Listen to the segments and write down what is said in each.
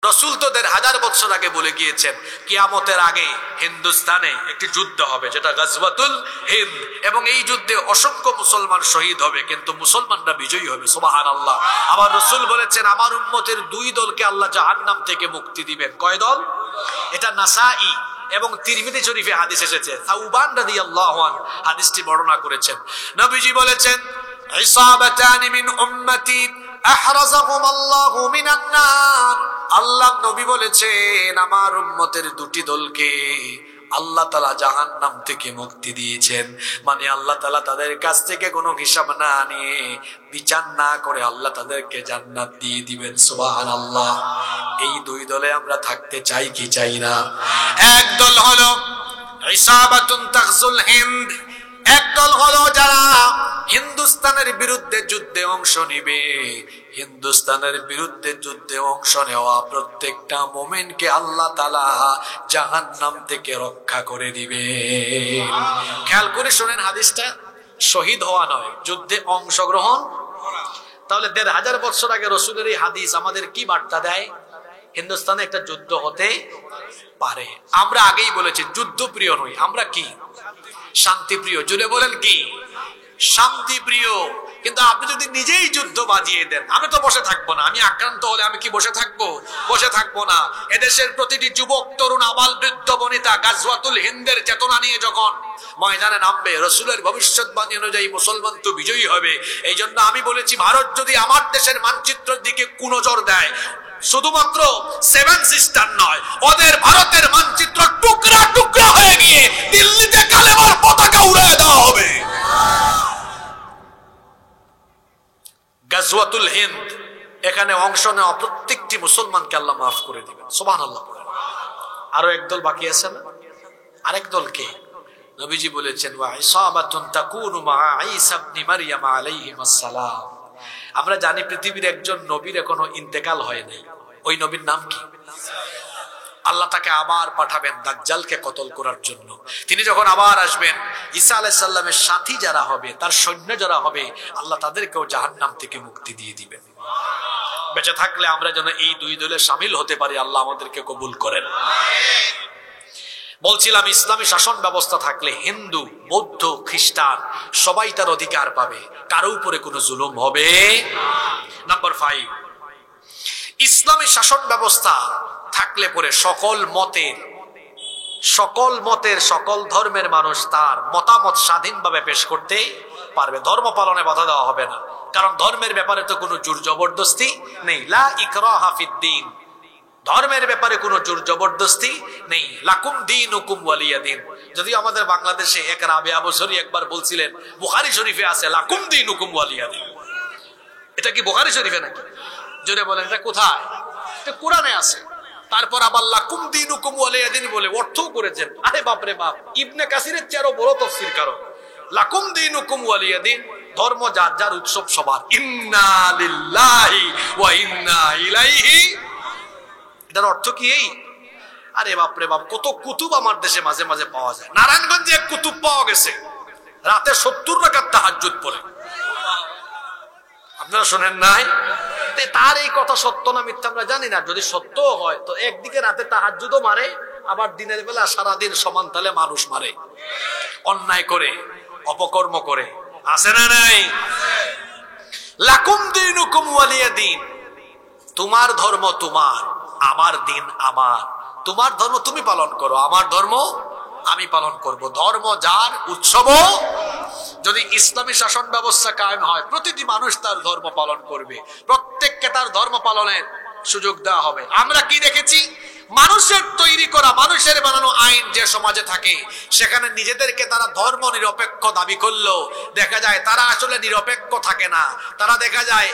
রাসূল তো ১৫০০ বছর আগে বলে গিয়েছেন কিয়ামতের আগে হিন্দুস্তানে একটি যুদ্ধ হবে, যেটা গাজওয়াতুল হিন্দ, এবং এই যুদ্ধে অসংখ্য মুসলমান শহীদ হবে, কিন্তু মুসলমানরা বিজয়ী হবে। সুবহানাল্লাহ। আবার রাসূল বলেছেন আমার উম্মতের ২ দলকে আল্লাহ জাহান্নাম থেকে মুক্তি দিবেন। কয় দল? এটা নাসাঈ এবং তিরমিজি শরীফে হাদিস এসেছে। সাউবান রাদিয়াল্লাহু আনহু হাদিসটি বর্ণনা করেছেন। নবীজি বলেছেন ইসাবাতানি মিন উম্মতি আহরাজাহুম আল্লাহু মিনান নার। আল্লাহ নবী বলেছেন আমার উম্মতের ২টি দলকে আল্লাহ তাআলা জাহান্নাম থেকে মুক্তি দিয়েছেন। মানে আল্লাহ তাআলা তাদের কাছ থেকে কোনো হিসাব না নিয়ে, বিচার না করে আল্লাহ তাদেরকে জান্নাত দিয়ে দিবেন। সুবহানাল্লাহ। এই ২ দলে আমরা থাকতে চাই কি চাই না? এক দল হলো ইসাবাতুন তাগজুল হিন্দ, এক দল হলো যারা হিন্দুস্তানের বিরুদ্ধে যুদ্ধে অংশ নিবে। হিন্দুস্তানের বিরুদ্ধে যুদ্ধে অংশ নেওয়া প্রত্যেকটা মুমিনকে আল্লাহ তাআলা জাহান্নাম থেকে রক্ষা করে দিবে। খেয়াল করে শুনেন হাদিসটা, শহীদ হওয়া নয়, যুদ্ধে অংশগ্রহণ। তাহলে ১৫০০ বছর আগে রাসূলের এই হাদিস আমাদের কি বার্তা দেয়? হিন্দুস্তানে একটা যুদ্ধ হতে পারে। আমরা আগেই বলেছি যুদ্ধ প্রিয় নই, আমরা কি? শান্তি প্রিয়। জুড়ে বলেন কি? শান্তি প্রিয়। কিন্তু আপনি যদি নিজেই যুদ্ধ বাজিয়ে দেন, আমি তো বসে থাকবো না। আমি আক্রান্ত হলে আমি কি বসে থাকবো? বসে থাকবো না। এদেশের প্রতিটি যুবক, তরুণ, আবাল, বৃদ্ধ, বনিতা গাজওয়াতুল হিন্দের চেতনা নিয়ে যখন ময়দানে নামবে, রাসূলের ভবিষ্যৎবাণী অনুযায়ী মুসলমান তো বিজয়ী হবে। এই জন্য আমি বলেছি ভারত যদি আমার দেশের মানচিত্রের দিকে কুনজর দেয়, শুধুমাত্র 7 সিস্টার নয়, ওদের ভারতের মানচিত্র টুকরা টুকরা হয়ে গিয়ে দিল্লিতে কালেমার পতাকা উড়িয়ে দেওয়া হবে। গাজওয়াতুল হিন্দ, এখানে অংশ নেওয়া প্রত্যেকটি মুসলমানকে আল্লাহ মাফ করে দিবেন। সুবহানাল্লাহ। আরো একদল বাকি আছে না? আরেক দল কে? নবীজি বলেছেন ওয়া ইসাবাতুন তাকুনু মা ঈসা ইবনে মারইয়াম আলাইহিস সালাম। আমরা জানি পৃথিবীর একজন নবীর এখনো ইন্তেকাল হয় নাই। ওই নবীর নাম কি? আল্লাহ তাকে আবার পাঠাবেন দাজ্জালকে কতল করার জন্য। তিনি যখন আবার আসবেন, ঈসা আলাইহিস সালামের সাথী যারা হবে, তার সৈন্য যারা হবে, আল্লাহ তাদেরকেও জাহান্নাম থেকে মুক্তি দিয়ে দিবেন। বেঁচে থাকলে আমরা যেন এই ২ দলে শামিল হতে পারি। আল্লাহ আমাদেরকে কবুল করেন। বলছিলাম ইসলামী শাসন ব্যবস্থা থাকলে হিন্দু, বৌদ্ধ, খ্রিস্টান সবাই তার অধিকার পাবে, কারো উপরে কোনো জুলুম হবে নাম্বার 5, ইসলামী শাসন ব্যবস্থা থাকলে পরে সকল মতের সকল ধর্মের মানুষ তার মতামত স্বাধীনভাবে পেশ করতে পারবে। ধর্ম পালনে বাধা দেওয়া হবে না, কারণ ধর্মের ব্যাপারে তো কোনো জোর জবরদস্তি নেই। লা ইকরাহা ফিদ্দীন, ধর্মের ব্যাপারে কোনো জোর জবরদস্তি নেই। লাকুম দীনুকুম ওয়ালিয়া দীন। যদিও আমাদের বাংলাদেশে এক রাবিয়া বছরই একবার বলছিলেন, বুখারী শরীফে আছে লাকুম দীনুকুম ওয়ালিয়া দীন। এটা কি বুখারী শরীফে নাকি? জোরে বলেন, এটা কোথায়? এটা কোরআনে আছে। তারপর আবার লাকুম দীনুকুম ওয়ালিয়া দীন বলে অর্থও করেছেন। আরে বাপ রে বাপ, ইবনে কাসিরের চেয়েও বড় তাফসীর কারো। লাকুম দীনুকুম ওয়ালিয়া দীন, ধর্ম যার যার, উৎসব সবার। ইন্না লিল্লাহি ওয়া ইন্না ইলাইহি, এটার অর্থ কি এই? আরে বাপরে বাপ, কত কুতুব আমার দেশে মাঝে মাঝে পাওয়া যায়। নারায়ণগঞ্জে এক কুতুব পাওয়া গেছে, রাতে 70 রাকাত তাহাজ্জুদ পড়ে। আপনারা শোনেন নাই? তার এই কথা সত্য না মিথ্যা আমরা জানি না। যদি সত্য হয় তো একদিকে রাতে তাহাজ্জুদও মারে, আবার দিনের বেলা সারাদিন সমান তালে মানুষ মারে, অন্যায় করে, অপকর্ম করে। আছে না নাই? লাকুম দীনুকুম ওয়ালিয়া দীন, তোমার ধর্ম তোমার, আমার দিন আমার। তোমার ধর্ম তুমি পালন করো, আমার ধর্ম আমি পালন করব। ধর্ম যার, উৎসব। যদি ইসলামী শাসন ব্যবস্থা কায়েম হয়, প্রতিটি মানুষ তার ধর্ম পালন করবে, প্রত্যেককে তার ধর্ম পালনের সুযোগ দেওয়া হবে। আমরা কি দেখেছি? মানুষের তৈরি করা, মানুষের বানানো আইন যে সমাজে থাকে, সেখানে নিজেদেরকে তারা ধর্ম নিরপেক্ষ দাবি করলেও দেখা যায় তারা আসলে নিরপেক্ষ থাকে না। তারা দেখা যায়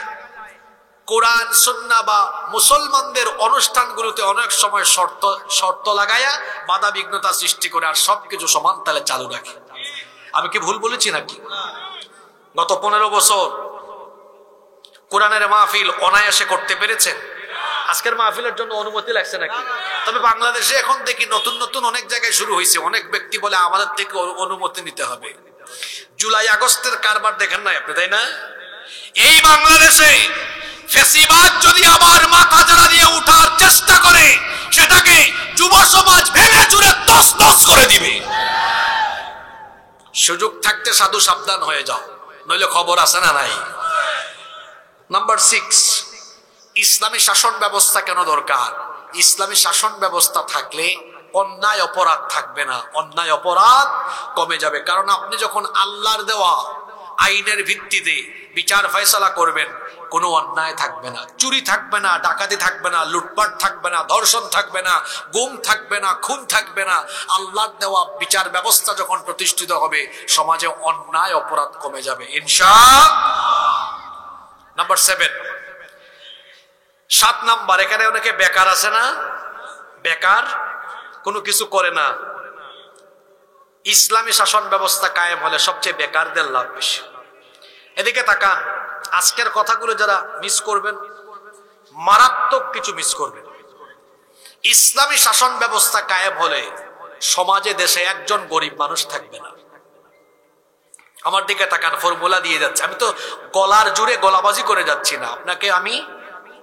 কোরআন, সুন্নাহ বা মুসলমানদের অনুষ্ঠানগুলোতে অনেক সময় শর্ত লাগায়া বাধা বিঘ্নতা সৃষ্টি করে, আর সবকিছু সমান তালে চালু রাখে। আমি কি ভুল বলেছি নাকি? গত 15 বছর কোরআনের মাহফিল অনায়াসে করতে পেরেছেন। আজকের মাহফিলের জন্য অনুমতি লাগছে নাকি? তবে বাংলাদেশে এখন দেখি নতুন নতুন অনেক জায়গায় শুরু হয়েছে। অনেক ব্যক্তি বলে আমাদের থেকে অনুমতি নিতে হবে। জুলাই আগস্টের কারবার দেখেন না আপনি, তাই না? এই বাংলাদেশে ফেসিবাদ যদি আবার মাথা চাড়া দিয়ে উঠার চেষ্টা সমাজ ভেঙে চুরে তছনছ করে দিবে। সুযোগ থাকতে সাধু সাবধান হয়ে যাও, নইলে খবর আছে না নাই। নাম্বার 6, ইসলামী শাসন ব্যবস্থা কেন দরকার? ইসলামী শাসন ব্যবস্থা থাকলে অন্যায় অপরাধ থাকবে না, অন্যায় অপরাধ কমে যাবে। কারণ আপনি যখন আল্লাহর দেওয়া আইনের ভিত্তিতে বিচার ফয়সালা করবেন, কোনো অন্যায় থাকবে না, চুরি থাকবে না, ডাকাতি থাকবে না, লুটপাট থাকবে না, ধর্ষণ থাকবে না, গুম থাকবে না, খুন থাকবে না। আল্লাহর দেওয়া বিচার ব্যবস্থা যখন প্রতিষ্ঠিত হবে, সমাজে অন্যায় অপরাধ কমে যাবে ইনশাআল্লাহ। নাম্বার 7 নাম্বার, এখানে অনেকে বেকার আছে না, বেকার কোনো কিছু করে না। ইসলামী শাসন ব্যবস্থা কায়েম হলে সবচেয়ে বেকারদের লাভ বেশি। এদিকে তাকান, আজকের কথাগুলো যারা মিস করবেন, মারাত্মক কিছু মিস করবেন। ইসলামী শাসন ব্যবস্থা কায়েম হলে সমাজে দেশে একজন গরিব মানুষ থাকবে না। আমার দিকে তাকান, ফর্মুলা দিয়ে যাচ্ছে। আমি তো গলার জুড়ে গলাবাজি করে যাচ্ছি না, আপনাকে আমি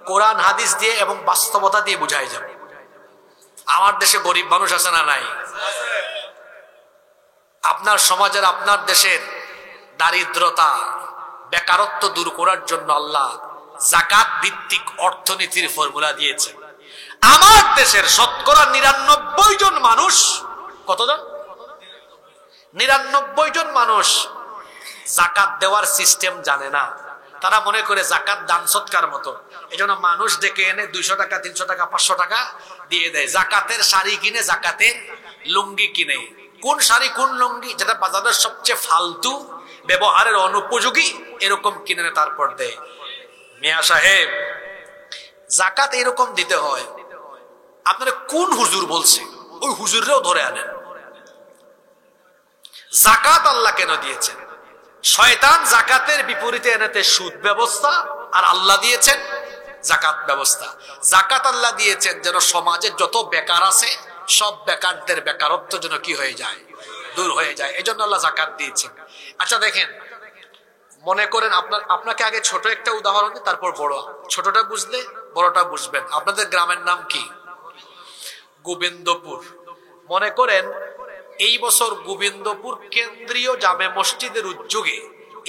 কোরআন হাদিস দিয়ে এবং বাস্তবতা দিয়ে বুঝাই যাব। আমার দেশে গরিব মানুষ আছে না নাই? আপনার সমাজের, আপনার দেশের দারিদ্রতা, বেকারত্ব দূর করার জন্য আল্লাহ যাকাত ভিত্তিক অর্থনীতির ফর্মুলা দিয়েছে। আমার দেশের শতকরা 99 জন মানুষ, কতজন? 99 জন মানুষ যাকাত দেওয়ার সিস্টেম জানে না। তারা মনে করে যাকাত দান সৎকার মতো, এজন্য মানুষ ডেকে এনে 200 টাকা, 300 টাকা, 500 টাকা দিয়ে দেয়। যাকাতের শাড়ি কিনে, যাকাতের লুঙ্গি কিনে। কোন শাড়ি কোন লুঙ্গি যেটা বাজারের সবচেয়ে ফালতু, ব্যবহারের অনুপযোগী, এরকম কিনে তারপর দেয়। মিয়া সাহেব, যাকাত এরকম দিতে হয়। আপনারা কোন হুজুর বলছে, ওই হুজুররাও ধরে আনেন। যাকাত আল্লাহ কেন দিয়েছেন? শয়তান যাকাতের বিপরীতে এনেতে সুদ ব্যবস্থা, আর আল্লাহ দিয়েছেন যাকাত ব্যবস্থা। যাকাত আল্লাহ দিয়েছেন যেন সমাজে যত বেকার আছে সব বেকারদের বেকারত্ব যেন কি হয়ে যায়, দূর হয়ে যায়। এজন্য আল্লাহ যাকাত দিয়েছেন। আচ্ছা দেখেন, মনে করেন আপনাকে আগে ছোট একটা উদাহরণ দিই, তারপর বড়। ছোটটা বুঝলে বড়টা বুঝবেন। আপনাদের গ্রামের নাম কি? গোবিন্দপুর। মনে করেন এই বছর গোবিন্দপুর কেন্দ্রীয় জামে মসজিদের উদ্যোগে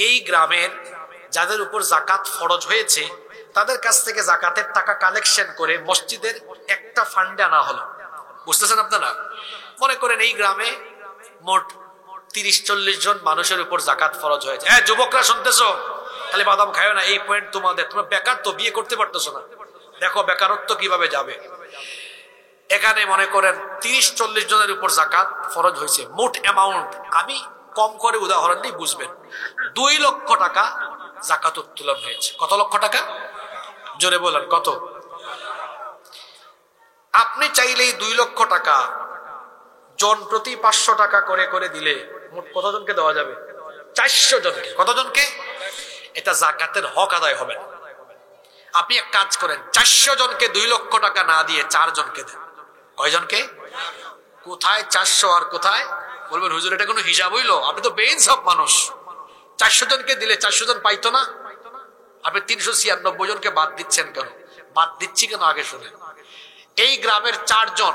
এই গ্রামের যাদের উপর যাকাত ফরজ হয়েছে তাদের কাছ থেকে যাকাতের টাকা কালেকশন করে মসজিদের একটা ফান্ডে আনা হলো। বুঝতেছেন আপনারা? মনে করেন এই গ্রামে মোট 30-40 জন মানুষের উপর যাকাত ফরজ হয়েছে। হ্যাঁ যুবকরা শুনতেছো? খালি বাদাম খায় না, এই পয়েন্ট তোমাদের। তোমরা বেকার তো, বিয়ে করতে পারতেছো না, দেখো বেকারত্ব কিভাবে যাবে। এখানে মনে করেন 30-40 জনের উপর যাকাত ফরজ হয়েছে। মোট অ্যামাউন্ট আমি কম করে উদাহরণ দিই, বুঝবেন। 2 লক্ষ টাকা যাকাত উত্তোলন হয়েছে। কত লক্ষ টাকা? জোরে বলেন কত? আপনি চাইলেই 2 লক্ষ টাকা জন প্রতি 500 টাকা করে করে দিলে মোট কতজনকে দেওয়া যাবে? 400 জনকে। কতজনকে? এটা যাকাতের হক আদায় হবে না। আপনি এক কাজ করেন, 400 জনকে 2 লক্ষ টাকা না দিয়ে 4 জনকে দেন। কয়জনকে? কোথায় 400 আর কোথায়? বলবেন হুজুর এটা কোনো হিসাব হইলো? আপনি তো বেইনসাফ মানুষ। 400 জনকে দিলে 400 জন পাইতো না? আপনি 396 জনকে বাদ দিচ্ছেন কেন? বাদ দিচ্ছি কেন আগে শুনেন। এই গ্রামের 4 জন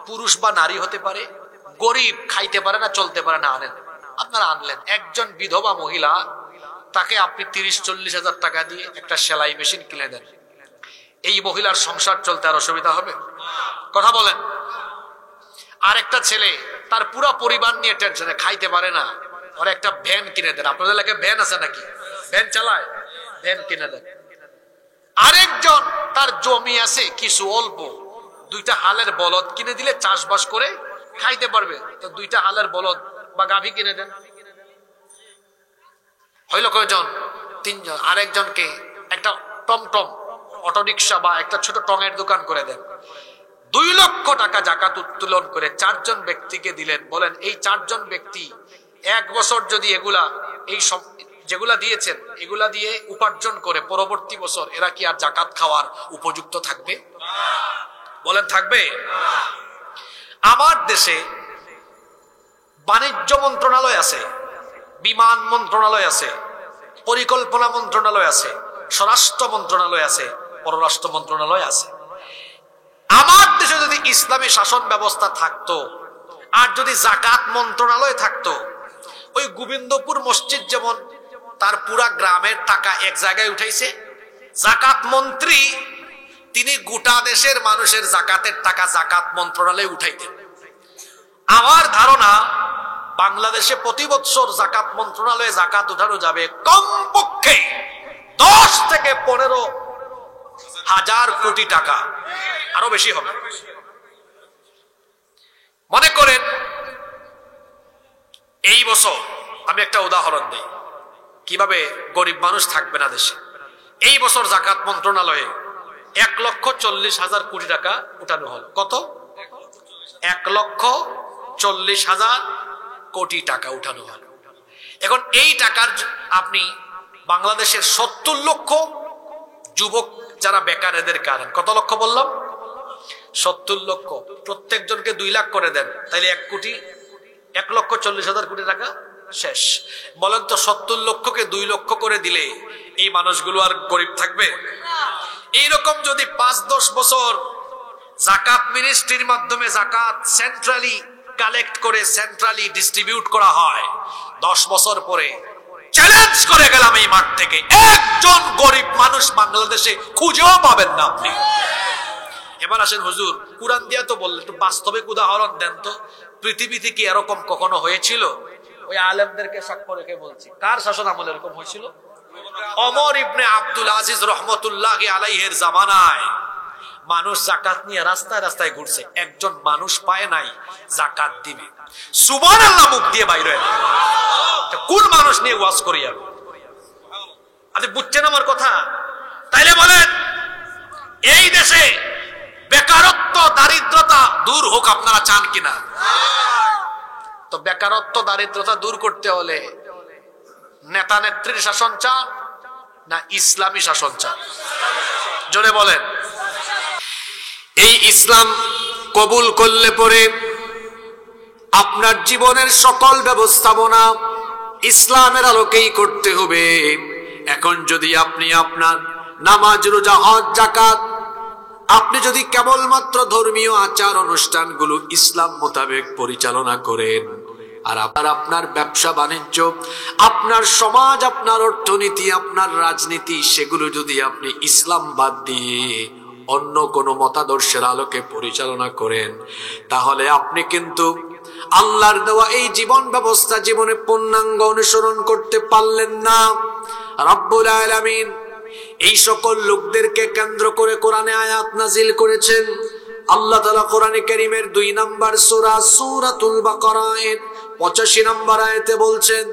পুরুষ বা নারী হতে পারে, গরিব, খাইতে পারে না, চলতে পারে না, আনেন। আপনারা আনলেন। একজন বিধবা মহিলা, তাকে আপনি 30-40 হাজার টাকা দিয়ে একটা সেলাই মেশিন কিনে দেন। এই মহিলার সংসার চলতে আর অসুবিধা হবে? কথা বলেন। আর একটা ছেলে, তার পুরো পরিবার নিয়ে টেনশনে, খাইতে পারে না, ওর একটা ভ্যান কিনে দেন। আপনাদের এলাকায় ভ্যান আছে নাকি? ভ্যান চালায়, ভ্যান কিনে দেন। আরেকজন, তার জমি আছে কিছু অল্প, 2টা হালের বলদ কিনে দিলে চাষবাস করে খাইতে পারবে, তো 2টা হালের বলদ বা গাভী কিনে দেন। হইল কয়জন? 3 জন। আরেকজনকে একটা টমটম, অটোরিকশা বা একটা ছোট টঙের দোকান করে দেন। 2 লক্ষ টাকা যাকাত উত্তোলন করে 4 জন ব্যক্তিকে দিলেন। বলেন এই 4 জন ব্যক্তি 1 বছর যদি এগুলা, এই সব যেগুলা দিয়েছেন এগুলা দিয়ে উপার্জন করে পরবর্তী বছর এরা কি আর যাকাত খাওয়ার উপযুক্ত থাকবে? বলেন থাকবে? আমার দেশে বাণিজ্য মন্ত্রণালয় আছে, বিমান মন্ত্রণালয় আছে, পরিকল্পনা মন্ত্রণালয় আছে, স্বরাষ্ট্র মন্ত্রণালয় আছে, পররাষ্ট্র মন্ত্রণালয় আছে। আমার দেশে যদি ইসলামী শাসন ব্যবস্থা থাকতো, আর যদি যাকাত মন্ত্রণালয় থাকতো, ওই গোবিন্দপুর মসজিদ যেমন তার পুরা গ্রামের টাকা এক জায়গায় উঠাইছে, যাকাত মন্ত্রী তিনি গোটা দেশের মানুষের যাকাতের টাকা যাকাত মন্ত্রণালয়ে উঠাইতেন। আমার ধারণা বাংলাদেশে প্রতি বছর যাকাত মন্ত্রণালয়ে যাকাত উঠানো যাবে কমপক্ষে 10 থেকে 15,000 কোটি টাকা, আরো বেশি হবে। মনে করেন এই বছর, আমি একটা উদাহরণ দিই কিভাবে গরিব মানুষ থাকবে না দেশে। এই বছর যাকাত মন্ত্রণালয়ে 1,40,000 কোটি টাকা উঠানো হলো। কত? 1,40,000 কোটি টাকা উঠানো হলো। এখন এই টাকার আপনি বাংলাদেশের 70 লক্ষ যুবক যারা বেকার, এদের কারণ কত লক্ষ বললাম? 70 লক্ষ। প্রত্যেকজনকে 2 লাখ করে দেন, তাইলে 1,40,000 কোটি টাকা শেষ। বলেন তো 70 লক্ষকে 2 লক্ষ করে দিলে এই মানুষগুলো আর গরিব থাকবে? এইরকম যদি 5-10 বছর যাকাত মিনিস্ট্রির মাধ্যমে যাকাত সেন্ট্রালি কালেক্ট করে সেন্ট্রালি ডিস্ট্রিবিউট করা হয়, 10 বছর পরে চ্যালেঞ্জ করে গেলাম এই মাঠ থেকে, একজন গরিব মানুষ বাংলাদেশে খুঁজেও পাবেন না আপনি। এবার আসেন হুজুর, কুরআন দিয়া তো বললেন, একটু বাস্তবিক উদাহরণ দেন তো। পৃথিবীতে কি এরকম কখনো হয়েছিল? ওই আলেমদেরকে সাক্ষ্য রেখে বলছি, কার শাসন আমলে এরকম হয়েছিল? ওমর ইবনে আব্দুল আজিজ রহমতুল্লাহি আলাইহির জামানায় মানুষ যাকাত নিয়ে রাস্তায় রাস্তায় ঘুরছে, একজন মানুষ পায় নাই যাকাত দিবে। সুবহানাল্লাহ মুখ দিয়ে বাইরে, কোন মানুষ নিয়ে ওয়াজ করি আমি? আপনি বুঝছেন আমার কথা? তাইলে বলেন এই দেশে বেকারত্ব দারিদ্রতা দূর হোক আপনারা চান কিনা? তো বেকারত্ব দারিদ্রতা দূর করতে হলে নেতা নেত্রীর শাসন চান না ইসলামী শাসন চান? জোরে বলেন। এই ইসলাম কবুল করলে পরে আপনার জীবনের সকল ব্যবস্থাপনা ইসলামের আলোকেই করতে হবে। এখন যদি আপনি আপনার নামাজ, রোজা, হজ, যাকাত আপনি যদি কেবলমাত্র ধর্মীয় আচার অনুষ্ঠানগুলো ইসলাম মোতাবেক পরিচালনা করেন, আর আপনার ব্যবসা বাণিজ্য, আপনার সমাজ, আপনার অর্থনীতি, আপনার রাজনীতি, সেগুলো যদি আপনি ইসলাম বাদ দিয়ে অন্য কোনো মতাদর্শের আলোকে পরিচালনা করেন, তাহলে আপনি কিন্তু আল্লাহর দেওয়া এই জীবন ব্যবস্থা জীবনে পূর্ণাঙ্গ অনুসরণ করতে পারলেন না। রব্বুল আলামিন এই সকল লোকদেরকে কেন্দ্র করে কোরআনে আয়াত নাজিল করেছেন। আল্লাহ তাআলা কোরআনে কারীমের 2 নম্বর সূরা সূরাতুল বাকারার 85 নম্বর আয়াতে বলছেন,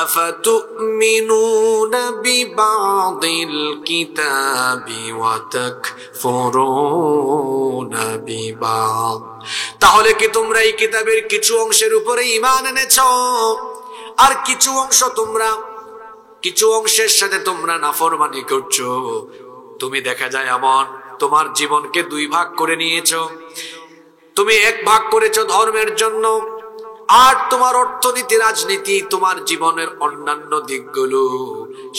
আফাতুমিনুনা বিবাদিল কিতাবি ওয়া তাকফুরুনা বিবাদ। তাহলে কি তোমরা এই কিতাবের কিছু অংশের উপরে ঈমান এনেছো, আর কিছু অংশের সাথে তোমরা নাফরমানি করছো? তুমি দেখা যায় এমন তোমার জীবনকে 2 ভাগ করে নিয়েছো। তুমি 1 ভাগ করেছো ধর্মের জন্য, আর তোমার অর্থনীতি, রাজনীতি, তোমার জীবনের অন্যান্য দিকগুলো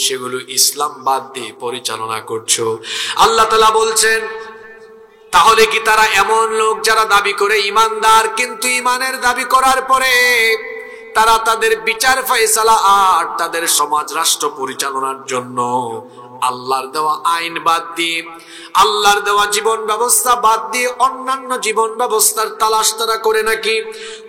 সেগুলো ইসলাম বাদ দিয়ে পরিচালনা করছো। আল্লাহ তাআলা বলছেন, তাহলে কি তারা এমন লোক যারা দাবি করে ইমানদার, কিন্তু ইমানের দাবি করার পরে তারা তাদের বিচার ফয়সালা আর তাদের সমাজ রাষ্ট্র পরিচালনার জন্য আল্লাহর দেওয়া আইন বাদ দিয়ে, আল্লাহর দেওয়া জীবন ব্যবস্থা বাদ দিয়ে অন্যান্য জীবন ব্যবস্থার তালাশ তারা করে নাকি?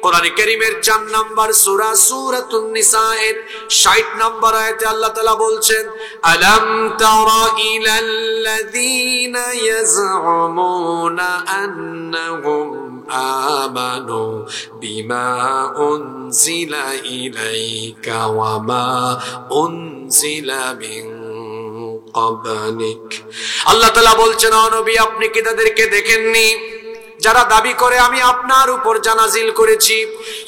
কোরআনে কারীমের 4 নম্বর সূরা সূরাতুন নিসা এর 60 নম্বর আয়াতে আল্লাহ তাআলা বলছেন, আলাম তারা ইলাল্লাযীনা ইয়াজউমুনা আন্নাহুম আমানু বিমা উনজিলা ইলাইকা ওয়া মা উনজিলা মিন ক্বাবলিক। আল্লাহ তাআলা বলছেন, ও নবী আপনি কি তাদেরকে দেখেননি যারা দাবি করে আমি আপনার উপর যা নাজিল করেছি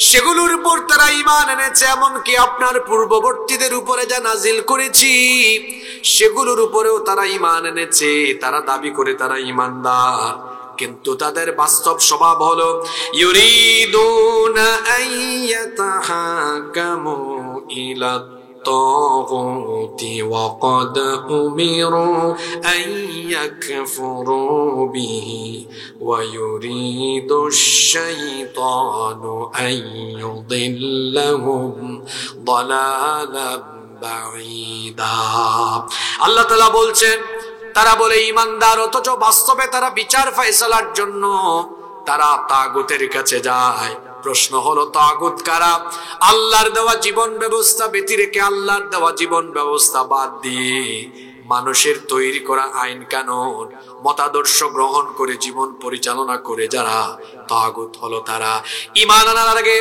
সেগুলোর উপর তারা ঈমান এনেছে, এমনকি আপনার পূর্ববর্তীদের উপরে যা নাজিল করেছি সেগুলোর উপরেও তারা ঈমান এনেছে। তারা দাবি করে তারা ঈমানদার, কিন্তু তাদের বাস্তব স্বভাব হলো ইউরিদুনা আইয়াতাহাকামু ইলা الطاغوت وقد أمروا أن يكفروا به ويريد الشيطان أن يضلهم ضلالا بعيدا আল্লাহ তাআলা বলছেন তারা বলে ঈমানদার অথচ বাস্তবে তারা বিচার ফয়সালার জন্য তারা তাগুতের কাছে যায়। প্রশ্ন হলো তাগুত কারা? আল্লাহর দেওয়া জীবন ব্যবস্থা ব্যতি রেখে আল্লাহর দেওয়া জীবন ব্যবস্থা বাদ দিয়ে মানুষের তৈরি করা আইন কানুন মতাদর্শ গ্রহণ করে জীবন পরিচালনা করে যারা তাগুত হলো তারা। ঈমান আনার আগে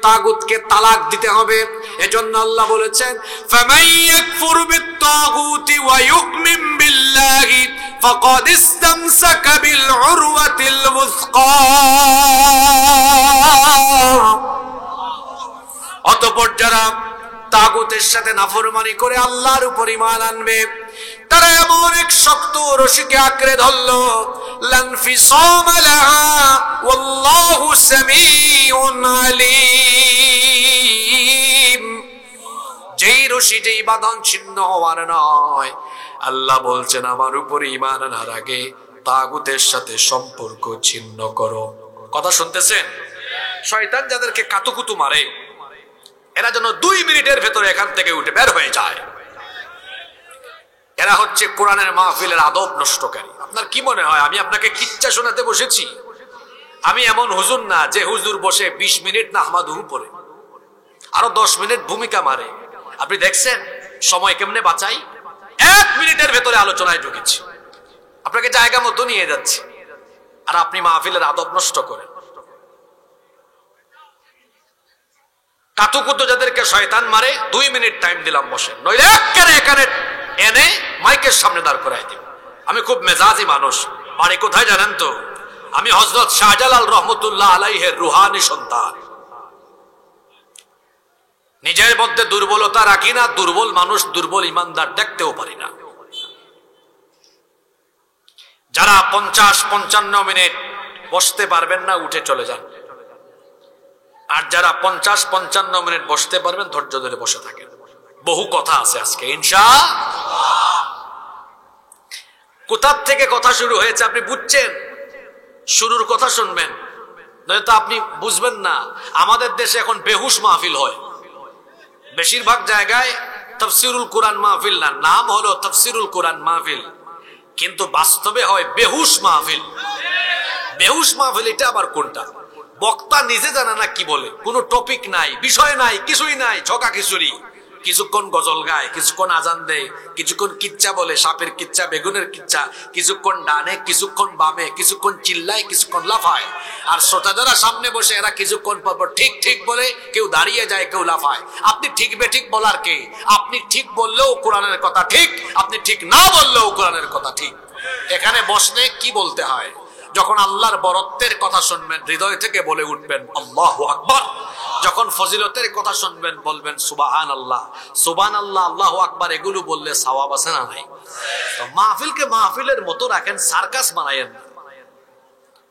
তাগুতকে তালাক দিতে হবে। এজন্য আল্লাহ বলেছেন ফামান ইয়াকফুর বিত-তাগুতি ওয়া ইউমিন বিল্লাহি ফাকাদ ইসতামসাকা বিল উরওয়াতিল ওয়াসকা। অতঃপর যারা তাগুতের সাথে নাফরমানি করে আল্লাহর উপর ঈমান আনবে তারা এমন এক শক্ত রশিকে আঁকড়ে ধরলো লান ফিসাম লাহা ওয়াল্লাহু সামিউন আলীম। যেই রশি যেই বাঁধন ছিন্ন হওয়ার নয়। আল্লাহ বলছেন আমার উপর ঈমান আনার আগে তাগুতের সাথে সম্পর্ক ছিন্ন করো। কথা শুনতেছেন? শয়তান যাদেরকে কাতুকুতু মারে এরা যেন 2 মিনিটের ভেতরে এখান থেকে উঠে বের হয়ে যায়। এরা হচ্ছে কোরআনের মাহফিলের আদব নষ্টকারী। আপনার কি মনে হয় আমি আপনাকে কিচ্ছা শোনাতে বসেছি? আমি এমন হুজুর না যে হুজুর বসে 20 মিনিট না আহমাদুহু পড়ে আরো 10 মিনিট ভূমিকা মারে। আপনি দেখছেন সময় কেমনে বাঁচাই? 1 মিনিটের ভেতরে আলোচনায় ঢুকেছি, আপনাকে জায়গা মতো নিয়ে যাচ্ছি, আর আপনি মাহফিলের আদব নষ্ট করেন। কাতুকুতু যাদেরকে শয়তান মারে 2 মিনিট টাইম দিলাম বসে, নইলে এখানে এনে মাইকের সামনে দাঁড় করাই দিব। আমি খুব মেজাজি মানুষ। বাড়ি কোথায় জানেন তো? আমি হযরত শাহজালাল রহমতুল্লাহ আলাইহির রুহানি সন্তান। নিজের মধ্যে দুর্বলতা রাখি না, দুর্বল মানুষ দুর্বল ইমানদার দেখতেও পারি না। যারা 50-55 মিনিট বসতে পারবেন না উঠে চলে যান, আর যারা 50-55 মিনিট বসতে পারবেন ধৈর্য ধরে বসে থাকেন। বহু কথা আছে আজকে ইনশাআল্লাহ। কোথার থেকে কথা শুরু হয়েছে আপনি বুঝছেন? শুরুর কথা শুনবেন, নয়তো আপনি বুঝবেন না। আমাদের দেশে এখন বেহুশ মাহফিল হয় বেশিরভাগ জায়গায়। তাফসীরুল কোরআন মাহফিল না, নাম হলো তাফসীরুল কোরআন মাহফিল, কিন্তু বাস্তবে হয় বেহুশ মাহফিল। বেহুশ মাহফিল এটা আবার কোনটা? বক্তা নিজে জানে না কি বলে, কোনো টপিক নাই, বিষয় নাই, কিছুই নাই, ঝকা খিচুড়ি। কিছুক্ষণ গজল গায়, কিছুক্ষণ আজান দেয়, কিছুক্ষণ কিচ্ছা বলে, সাপের কিচ্ছা, বেগুনের কিচ্ছা, কিছুক্ষণ ডানে, কিছুক্ষণ বামে, কিছুক্ষণ চিল্লায়, কিছুক্ষণ লাফায়। আর শ্রোতা যারা সামনে বসে এরা কিছুক্ষণ পর পর ঠিক ঠিক বলে, কেউ দাঁড়িয়ে যায়, কেউ লাফায়। আপনি ঠিক বেঠিক বলার কে? আপনি ঠিক বললেও কোরআনের কথা ঠিক, আপনি ঠিক না বললেও কোরআনের কথা ঠিক। এখানে বসলে কি বলতে হয়? যখন আল্লাহর বরত্বের কথা শুনবেন হৃদয় থেকে বলে উঠবেন আল্লাহু আকবার। যখন ফজিলতের কথা শুনবেন বলবেন সুবহানাল্লাহ, সুবহানাল্লাহ, আল্লাহু আকবার। এগুলো বললে সওয়াব আছে না নাই? তো মাহফিলকে মাহফিলের মতো রাখেন, সার্কাস বানায়েন না।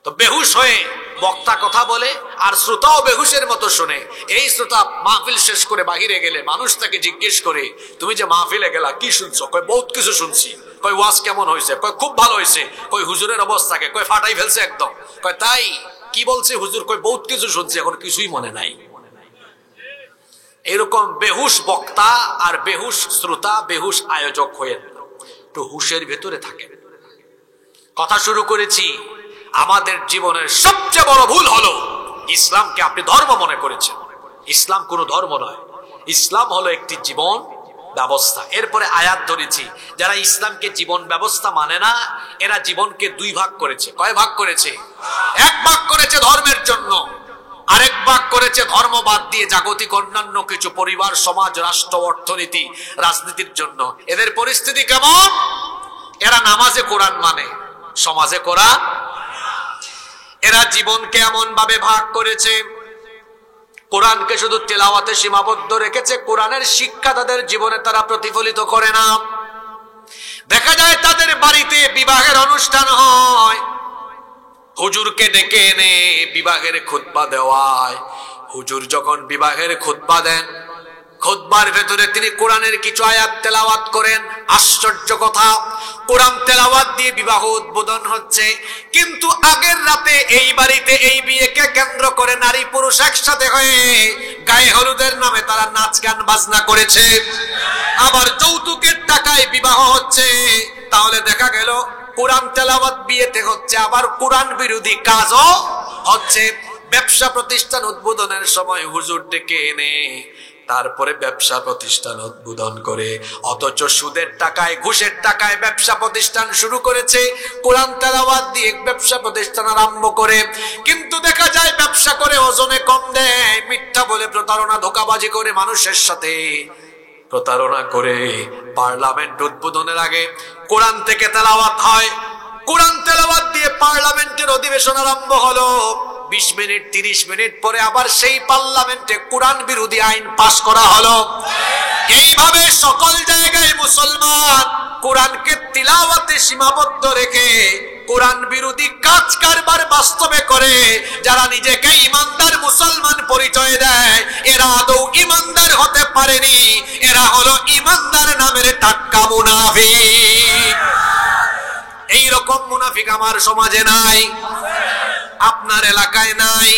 তো বেহুশ হয়ে বক্তা কথা বলে আর শ্রোতাও বেহুশের মতো শুনে। এই শ্রোতা মাহফিল শেষ করে বাহিরে গেলে মানুষ তাকে জিজ্ঞেস করে তুমি যে মাহফিলে গেলা কি শুনছো? কই বহুত কিছু শুনছি। কই ওয়াজ কেমন হয়েছে? কই খুব ভালো হয়েছে। কই হুজুরের অবস্থাকে কই ফাটাই ফেলছে একদম। কই তাই কি বলছে হুজুর? কই বহুত কিছু শুনছি, এখন কিছুই মনে নাই। এরকম বেহুশ বক্তা আর বেহুশ শ্রোতা, বেহুশ আয়োজক হয়ে একটু হুশের ভেতরে থাকে। কথা শুরু করেছি, আমাদের জীবনের সবচেয়ে বড় ভুল হলো ইসলামকে আপনি ধর্ম মনে করেছেন। ইসলাম কোনো ধর্ম নয়, ইসলাম হলো একটি জীবন ব্যবস্থা। এরপরে আয়াত ধরেছি, যারা ইসলামকে জীবন ব্যবস্থা মানে না এরা জীবনকে 2 ভাগ করেছে। কয় ভাগ করেছে? 1 ভাগ করেছে ধর্মের জন্য, আরেক ভাগ করেছে ধর্ম বাদ দিয়ে জাগতিক অন্যান্য কিছু পরিবার, সমাজ, রাষ্ট্র, অর্থনীতি, রাজনীতির জন্য। এদের পরিস্থিতি কেমন? এরা নামাজে কোরআন মানে, সমাজে কোরআন। এরা জীবনকে এমন ভাবে ভাগ করেছে, কোরআনকে শুধু তেলাওয়াতে সীমাবদ্ধ রেখেছে, কোরআনের শিক্ষা তাদের জীবনে তারা প্রতিফলিত করে না। দেখা যায় তাদের বাড়িতে বিবাহের অনুষ্ঠান হয়, হুজুরকে ডেকে এনে বিবাহের খুতবা দেওয়ায়। হুজুর যখন বিবাহের খুতবা দেন, খুতবার ভেতরে তিনি কোরআনের কিছু আয়াত তেলাওয়াত করেন। আশ্চর্য কথা, কোরআন তেলাওয়াত দিয়ে বিবাহ উদ্বোধন হচ্ছে, কিন্তু আগের রাতে এই বাড়িতে এই বিয়েকে কেন্দ্র করে নারী পুরুষ একসাথে হয়ে গায়ে হলুদের নামে তারা নাচ গান বাজনা করেছে, আবার যৌতুকের টাকায় বিবাহ হচ্ছে। তাহলে দেখা গেল কোরআন তেলাওয়াত বিয়েতে হচ্ছে, আবার কোরআন বিরোধী কাজও হচ্ছে। ব্যবসা প্রতিষ্ঠান উদ্বোধনের সময় হুজুর ডেকে এনে তারপরে ব্যবসা প্রতিষ্ঠান উদ্বোধন করে, অথচ সুদের টাকায় ঘুষের টাকায় ব্যবসা প্রতিষ্ঠান শুরু করেছে, কোরআন তেলাওয়াত দিয়ে ব্যবসা প্রতিষ্ঠান আরম্ভ করে। কিন্তু দেখা যায় ব্যবসা করে ওজনে কম দেয়, মিথ্যা বলে প্রতারণা ধোঁকাবাজি করে মানুষের সাথে প্রতারণা করে। পার্লামেন্ট উদ্বোধনের আগে কোরআন থেকে তেলাওয়াত হয়, কোরআন তেলাওয়াত দিয়ে পার্লামেন্টের অধিবেশন আরম্ভ হলো। 20 মিনিট 30 মিনিট পরে আবার সেই পার্লামেন্টে কোরআন বিরোধী আইন পাশ করা হলো। এইভাবে সকল জায়গায় মুসলমান কোরআনকে তিলাওয়াতে সীমাবদ্ধ রেখে কোরআন বিরোধী কাজ কারবার বাস্তবে করে। যারা নিজেকে ইমানদার মুসলমান পরিচয় দেয়, এরা আদৌ ইমানদার হতে পারেনি, এরা হলো ইমানদার নামের টাটকা মুনাফিক। এইরকম মুনাফিক আমার সমাজে নাই, আপনার এলাকায় নাই।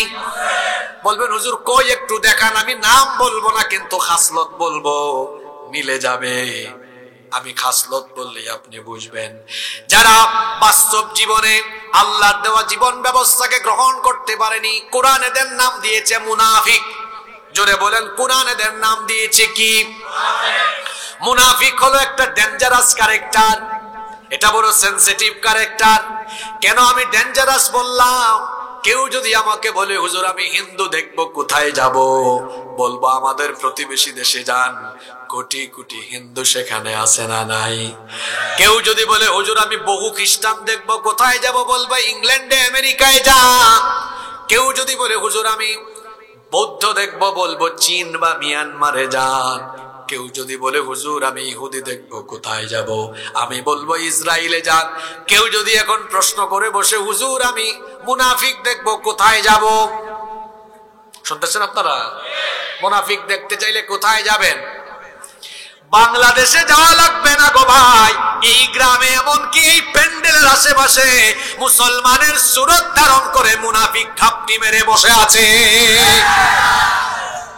বলবেন হুজুর কই একটু দেখান, আমি নাম বলবো না কিন্তু খাসলত বলবো, মিলে যাবে। আমি খাসলত বললেই আপনি বুঝবেন। যারা বাস্তব জীবনে আল্লাহর দেওয়া জীবন ব্যবস্থাকে গ্রহণ করতে পারেনি, কোরআন এদের নাম দিয়েছে মুনাফিক। জোরে বলেন, কোরআন এদের নাম দিয়েছে কি? মুনাফিক হলো একটা ডেঞ্জারাস ক্যারেক্টার, এটা বড় সেনসিটিভ ক্যারেক্টার। কেন আমি ডেঞ্জারাস বললাম? কেউ যদি আমাকে বলে হুজুর আমি হিন্দু দেখবো, কোথায় যাব? বলবো আমাদের প্রতিবেশী দেশে যান, কোটি কোটি হিন্দু সেখানে আছে না নাই? কেউ যদি বলে হুজুর আমি বহু খ্রিস্টান দেখবো, কোথায় যাব? বলবো ইংল্যান্ডে আমেরিকায় যান। কেউ যদি বলে হুজুর আমি বৌদ্ধ দেখবো, বলবো চীন বা মিয়ানমারে যান। কেউ যদি বলে হুজুর আমি ইহুদি দেখবো, কোথায় যাব? আমি বলবো ইসরায়েলে যান। কেউ যদি এখন প্রশ্ন করে বসে হুজুর আমি মুনাফিক দেখবো, কোথায় যাব? শুনতেছেন আপনারা? মুনাফিক দেখতে চাইলে কোথায় যাবেন? বাংলাদেশে যাওয়া লাগবে না গো ভাই, এই গ্রামে এমনকি এই প্যান্ডেলের আশেপাশে মুসলমানের সুরত ধারণ করে মুনাফিক ঘাপটি মেরে বসে আছে।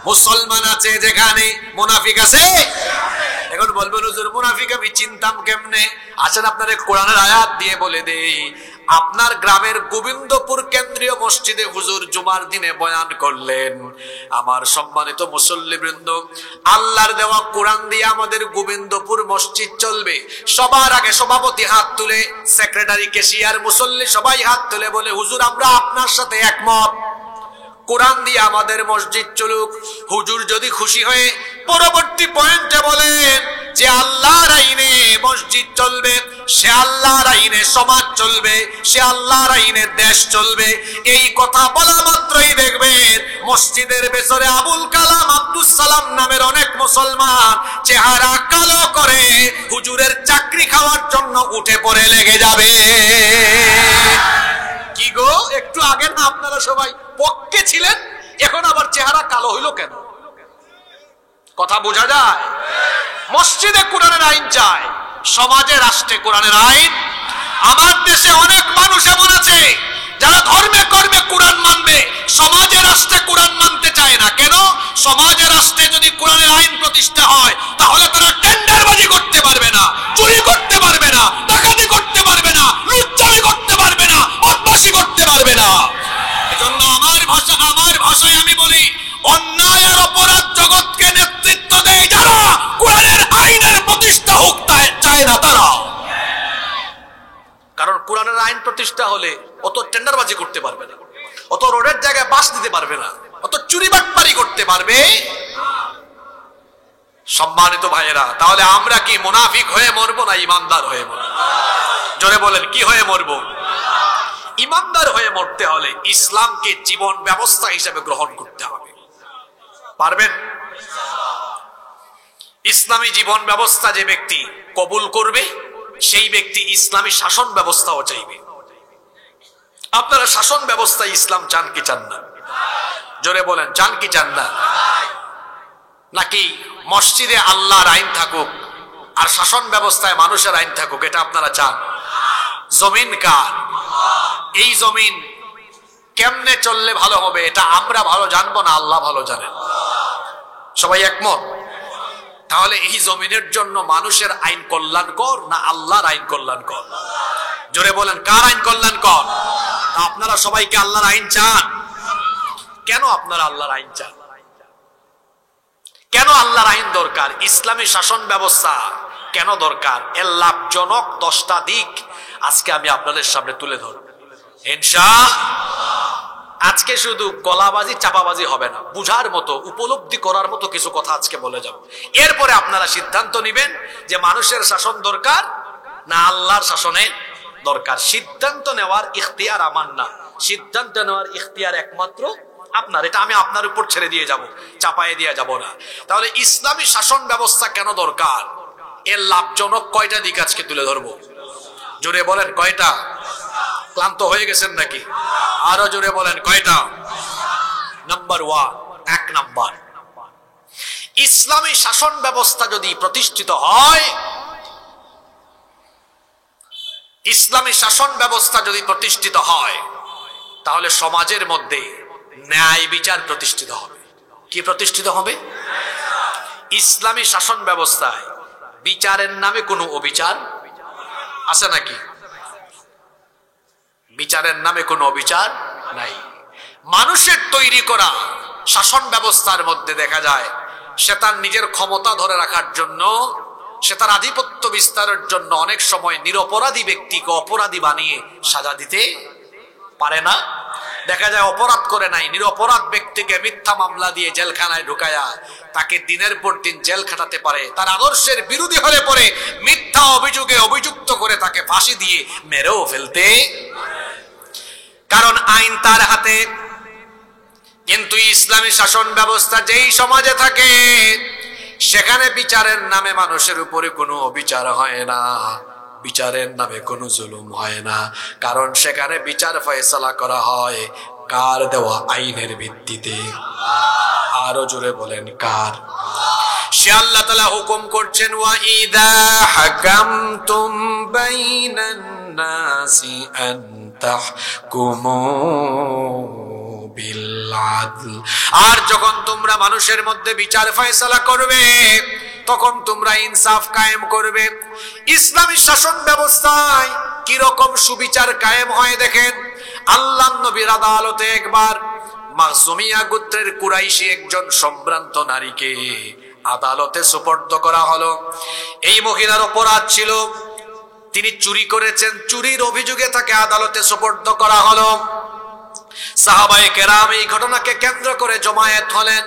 মুসলমান আছে যেখানে মুনাফিক আছে। এখন বলবেন হুজুর মুনাফিক আমি চিনতাম কেমনে? আসেন আপনারে কোরআনের আয়াত দিয়ে বলে দেই। আপনার গ্রামের গোবিন্দপুর কেন্দ্রীয় মসজিদে হুজুর জুমার দিনে বয়ান করলেন। আমার সম্মানিত মুসল্লিবৃন্দ, আল্লাহর দেওয়া কোরআন দিয়ে আমাদের গোবিন্দপুর মসজিদ চলবে। সবার আগে সভাপতি হাত তুলে, সেক্রেটারি, ক্যাশিয়ার, মুসল্লি সবাই হাত তুলে বলে হুজুর আমরা আপনার সাথে একমত, কোরআন দিয়ে আমাদের মসজিদ চলুক। হুজুর যদি খুশি হয়ে পরবর্তী পয়েন্টে বলেন যে আল্লাহর আইনে মসজিদ চলবে, সে আল্লাহর আইনে সমাজ চলবে, সে আল্লাহর আইনে দেশ চলবে, এই কথা বলা মাত্রই দেখবেন মসজিদের ভেতরে আবুল কালাম আব্দুল সালাম নামের অনেক মুসলমান চেহারা কালো করে হুজুরের চাকরি খাওয়ার জন্য উঠে পড়ে লেগে যাবে। কি গো, একটু আগে না আপনারা সবাই পক্ষে ছিলেন, এখন আবার চেহারা কালো হইল কেন? কথা বোঝা যায়? মসজিদে কোরআনের আইন চায়, সমাজে রাষ্ট্রে কোরআনের আইন। আমার দেশে অনেক মানুষ এমন আছে যারা ধর্মে কর্মে কোরআন মানবে, সমাজে রাষ্ট্রে কোরআন মানতে চায় না। কেন? সমাজে রাষ্ট্রে যদি কোরআনের আইন প্রতিষ্ঠা হয় তাহলে তারা টেন্ডারবাজি করতে পারবে না, চুরি করতে পারবে না, ডাকাতি করতে পারবে না, লুচ্চামি করতে পারবে না, বদমাশি করতে পারবে না। এজন্য আমার ভাষায় আমি বলি, অন্যায় আর অপরাধ জগৎকে নেতৃত্ব দেয় যারা কোরআনের আইনের প্রতিষ্ঠা হোক চায় না তারা। কারণ কোরআনের আইন প্রতিষ্ঠা হলে অত টেন্ডারবাজি করতে পারবে না, অত রোডের জায়গায় বাস দিতে পারবে না, অত চুরি বাটপারি করতে পারবে। সম্মানিত ভাইয়েরা, তাহলে আমরা কি মুনাফিক হয়ে মরবো না ইমানদার হয়ে মরবো? জোরে বলেন, কি হয়ে মরবো? ইমানদার হয়ে মরতে হলে ইসলামকে জীবন ব্যবস্থা হিসেবে গ্রহণ করতে হবে। পারবেন? ইসলামী জীবন ব্যবস্থা যে ব্যক্তি কবুল করবে সেই ব্যক্তি ইসলামী শাসন ব্যবস্থাও চাইবে। আপনারা শাসন ব্যবস্থা ইসলাম চান কি চান না? জোরে বলেন, চান কি চান না? নাকি মসজিদে আল্লাহর আইন থাকুক আর শাসন ব্যবস্থায় মানুষের আইন থাকুক? এটা আপনারা চান? জমিন কার? এই জমিন কেমনে চললে ভালো হবে এটা আমরা ভালো জানবো না আল্লাহ ভালো জানেন? সবাই একমত? তাহলে এই জমিনের জন্য মানুষের আইন কল্যাণকর না আল্লাহর আইন কল্যাণকর? জোরে বলেন, কার আইন কল্যাণকর? আপনারা সবাইকে আল্লাহর আইন চান? কেন আপনারা আল্লাহর আইন চান? কেন আল্লাহর আইন দরকার? ইসলামী শাসন ব্যবস্থা কেন দরকার? এর লাভজনক 10টা দিক আজকে আমি আপনাদের সামনে তুলে ধরব ইনশাআল্লাহ। আজকে শুধু গলাবাজি চাপাবাজি হবে না, বুঝার মতো উপলব্ধি করার মতো কিছু কথা আজকে বলে যাব। এরপরে আপনারা সিদ্ধান্ত নেবেন যে মানুষের শাসন দরকার না আল্লাহর শাসনে দরকার। সিদ্ধান্ত নেওয়ার ইখতিয়ার আমার না, সিদ্ধান্ত নেওয়ার ইখতিয়ার একমাত্র আপনার। এটা আমি আপনার উপর ছেড়ে দিয়ে যাব, চাপায়ে দিয়ে যাব না। তাহলে ইসলামী শাসন ব্যবস্থা কেন দরকার? এর লাভজনক কয়টা দিক আজকে তুলে ধরবো। জোরে বলেন কয়টা? ক্লান্ত হয়ে গেছেন নাকি? আরো জোরে বলেন কয়টা? নাম্বার 1, 1 নাম্বার, ইসলামী শাসন ব্যবস্থা যদি প্রতিষ্ঠিত হয়, ইসলামী শাসন ব্যবস্থা যদি প্রতিষ্ঠিত হয় তাহলে সমাজের মধ্যে ন্যায় বিচার প্রতিষ্ঠিত হবে। কি প্রতিষ্ঠিত হবে? ইসলামী শাসন ব্যবস্থায় বিচারের নামে কোনো অবিচার আছে নাকি? বিচারের নামে কোনো অবিচার নাই। মানুষের তৈরি করা শাসন ব্যবস্থার মধ্যে দেখা যায় সে তার নিজের ক্ষমতা ধরে রাখার জন্য, সে তার আধিপত্য বিস্তারের জন্য অনেক সময় নিরপরাধী ব্যক্তিকে অপরাধী বানিয়ে সাজা দিতে পারে না। দেখা যায় অপরাধ করে নাই, নিরপরাধ ব্যক্তিকে মিথ্যা মামলা দিয়ে জেলখানায় ঢুকায়া তাকে দিনের পর দিন জেল খাটাতে পারে। তার আদর্শের বিরোধী হলে পরে মিথ্যা অভিযোগে অভিযুক্ত করে তাকে ফাঁসি দিয়ে মেরেও ফেলতে, কারণ আইন তার হাতে। কিন্তু ইসলামী শাসন ব্যবস্থা যেই সমাজে থাকে সেখানে বিচারের নামে মানুষের উপরে কোনো অবিচার হয় না, বিচারের নামে কোনো জুলুম হয় না, কারণ সেখানে বিচার ফয়সালা করা হয় কার দেওয়া আইনের ভিত্তিতে। আরো জোরে বলেন কার? সে আল্লাহ তাআলা হুকুম করছেন, ওয়া ইযা হাকামতুম বাইনান নাসি আন তাহকুমু বিল আদল। আর যখন তোমরা মানুষের মধ্যে বিচার ফয়সালা করবে তখন তোমরা ইনসাফ কায়েম করবে। ইসলামী শাসন ব্যবস্থায় কি রকম সুবিচার কায়েম হয় দেখেন। আল্লাহর নবীর আদালতে একবার মাখজুমিয়া গোত্রের কুরাইশি একজন সম্ভ্রান্ত নারীকে আদালতে সুপর্দ করা হলো। এই মহিলার অপরাধ ছিল তিনি চুরি করেছেন, চুরির অভিযোগে তাকে আদালতে সুপর্দ করা হলো। সাহাবায়ে কেরাম এই ঘটনাকে কেন্দ্র করে জমায়েত হলেন।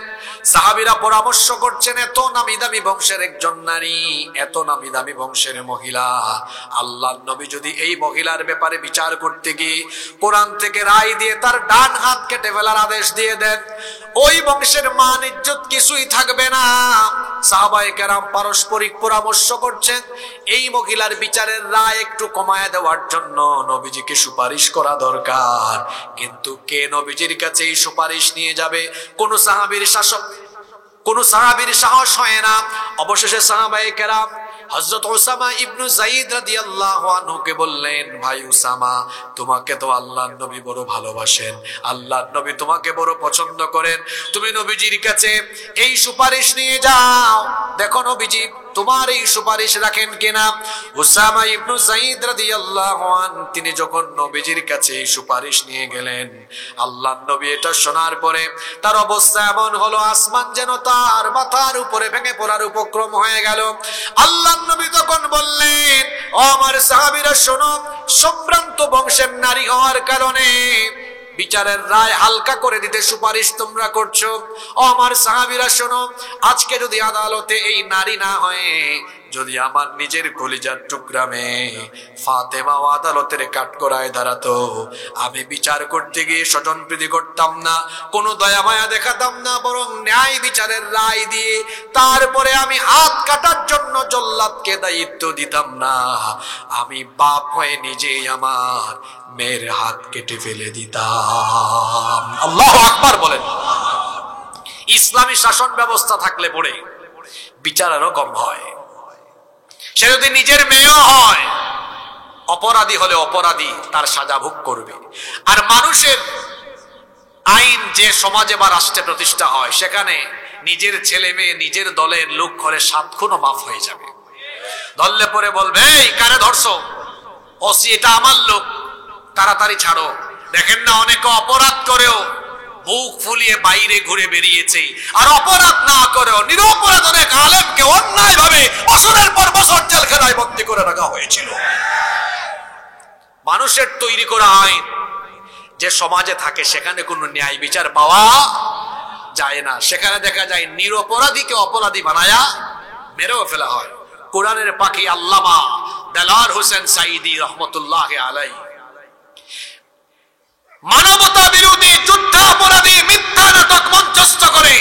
সাহাবীরা পরামর্শ করছেন, এত নামি দামি বংশের একজন নারী, এত নামি দামি বংশের মহিলা, আল্লাহর নবী যদি এই মহিলার ব্যাপারে বিচার করতে গিয়ে কোরআন থেকে রায় দিয়ে তার ডান হাত কেটে ফেলার আদেশ দিয়ে দেন, ওই বংশের মান ইজ্জত কিছুই থাকবে না। সাহাবায়ে কেরাম পারস্পরিক পরামর্শ করছেন এই মহিলার বিচারের রায় একটু কমায় দেওয়ার জন্য নবীজিকে সুপারিশ করা দরকার। কিন্তু কে নবীজির কাছে এই সুপারিশ নিয়ে যাবে? কোন সাহাবীর সাহস হয় না। অবশেষে সাহাবায়ে কেরাম হযরত উসামা ইবনে যায়েদ রাদিয়াল্লাহু আনহুকে বললেন, ভাই উসামা, তোমাকে তো আল্লাহর নবী বড় ভালোবাসেন, আল্লাহর নবী তোমাকে বড় পছন্দ করেন, তুমি নবীজির কাছে এই সুপারিশ নিয়ে যাও, দেখো নবীজি তোমার এই সুপারিশ রাখেন কিনা। উসামা ইবনে যায়েদ রাদিয়াল্লাহু আনহু তিনি যখন নবীজির কাছে এই সুপারিশ নিয়ে গেলেন, আল্লাহর নবী এটা শোনার পরে তার অবস্থা এমন হলো আসমান যেন তার মাথার উপরে ভেঙে পড়ার উপক্রম হয়ে গেল। আল্লাহর নবী তখন বললেন, ও আমার সাহাবীরা শোনো, সম্ভ্রান্ত বংশের নারী হওয়ার কারণে বিচারের রায় হালকা করে দিতে সুপারিশ তোমরা করছো। ও আমার সাহাবীরা শোনো, আজকে যদি আদালতে এই নারী না হয়ে যদি আমার নিজের কলিজার টুকরা মেয়ে ফাতেমা আদালতের কাঠগড়ায় দাঁড়াতো, আমি বিচার করতে গিয়ে স্বজনপ্রীতি করতাম না, কোনো দয়া মায়া দেখাতাম না, বরং ন্যায় বিচারের রায় দিয়ে তারপরে আমি হাত কাটার জন্য জল্লাদকে দায়িত্ব দিতাম না, আমি বাপ হয়ে নিজেই আমার মেয়ের হাত কেটে ফেলে দিতাম। আল্লাহু আকবার বলেন। ইসলামী শাসন ব্যবস্থা থাকলে পরে বিচার আরো কম হয়। সে যদি নিজের মেয়েও হয়, অপরাধী হলে অপরাধী তার সাজা ভোগ করবে। আর মানুষের আইন যে সমাজে বা রাষ্ট্রে প্রতিষ্ঠা হয়, সেখানে নিজের ছেলে মেয়ে নিজের দলের লোক হলে 7 খুনও মাফ হয়ে যাবে। ধরলে পরে বলবে, এই কারে ধরছো? ওসি এটা আমার লোক, তাড়াতাড়ি ছাড়ো। দেখেন না, অনেকে অপরাধ করেও বুক ফুলিয়ে বাইরে ঘুরে বেরিয়েছে, আর অপরাধ না করেও নিরপরাধ অনেক আলেমকে অন্যায় ভাবে বছরের পর বছর জেলখানায় বন্দী করে রাখা হয়েছিল। মানুষের তৈরি করা আইন যে সমাজে থাকে, সেখানে কোনো ন্যায় বিচার পাওয়া যায় না। সেখানে দেখা যায় নিরপরাধীকে অপরাধী বানায়া মেরেও ফেলা হয়। কোরআনের পাখি আল্লামা দেলাওয়ার হোসেন সাঈদী রহমতুল্লাহ আলাইহি মানবতা বিরোধী যুদ্ধাপরাধী মিথ্যা নাটক মঞ্চস্থ করে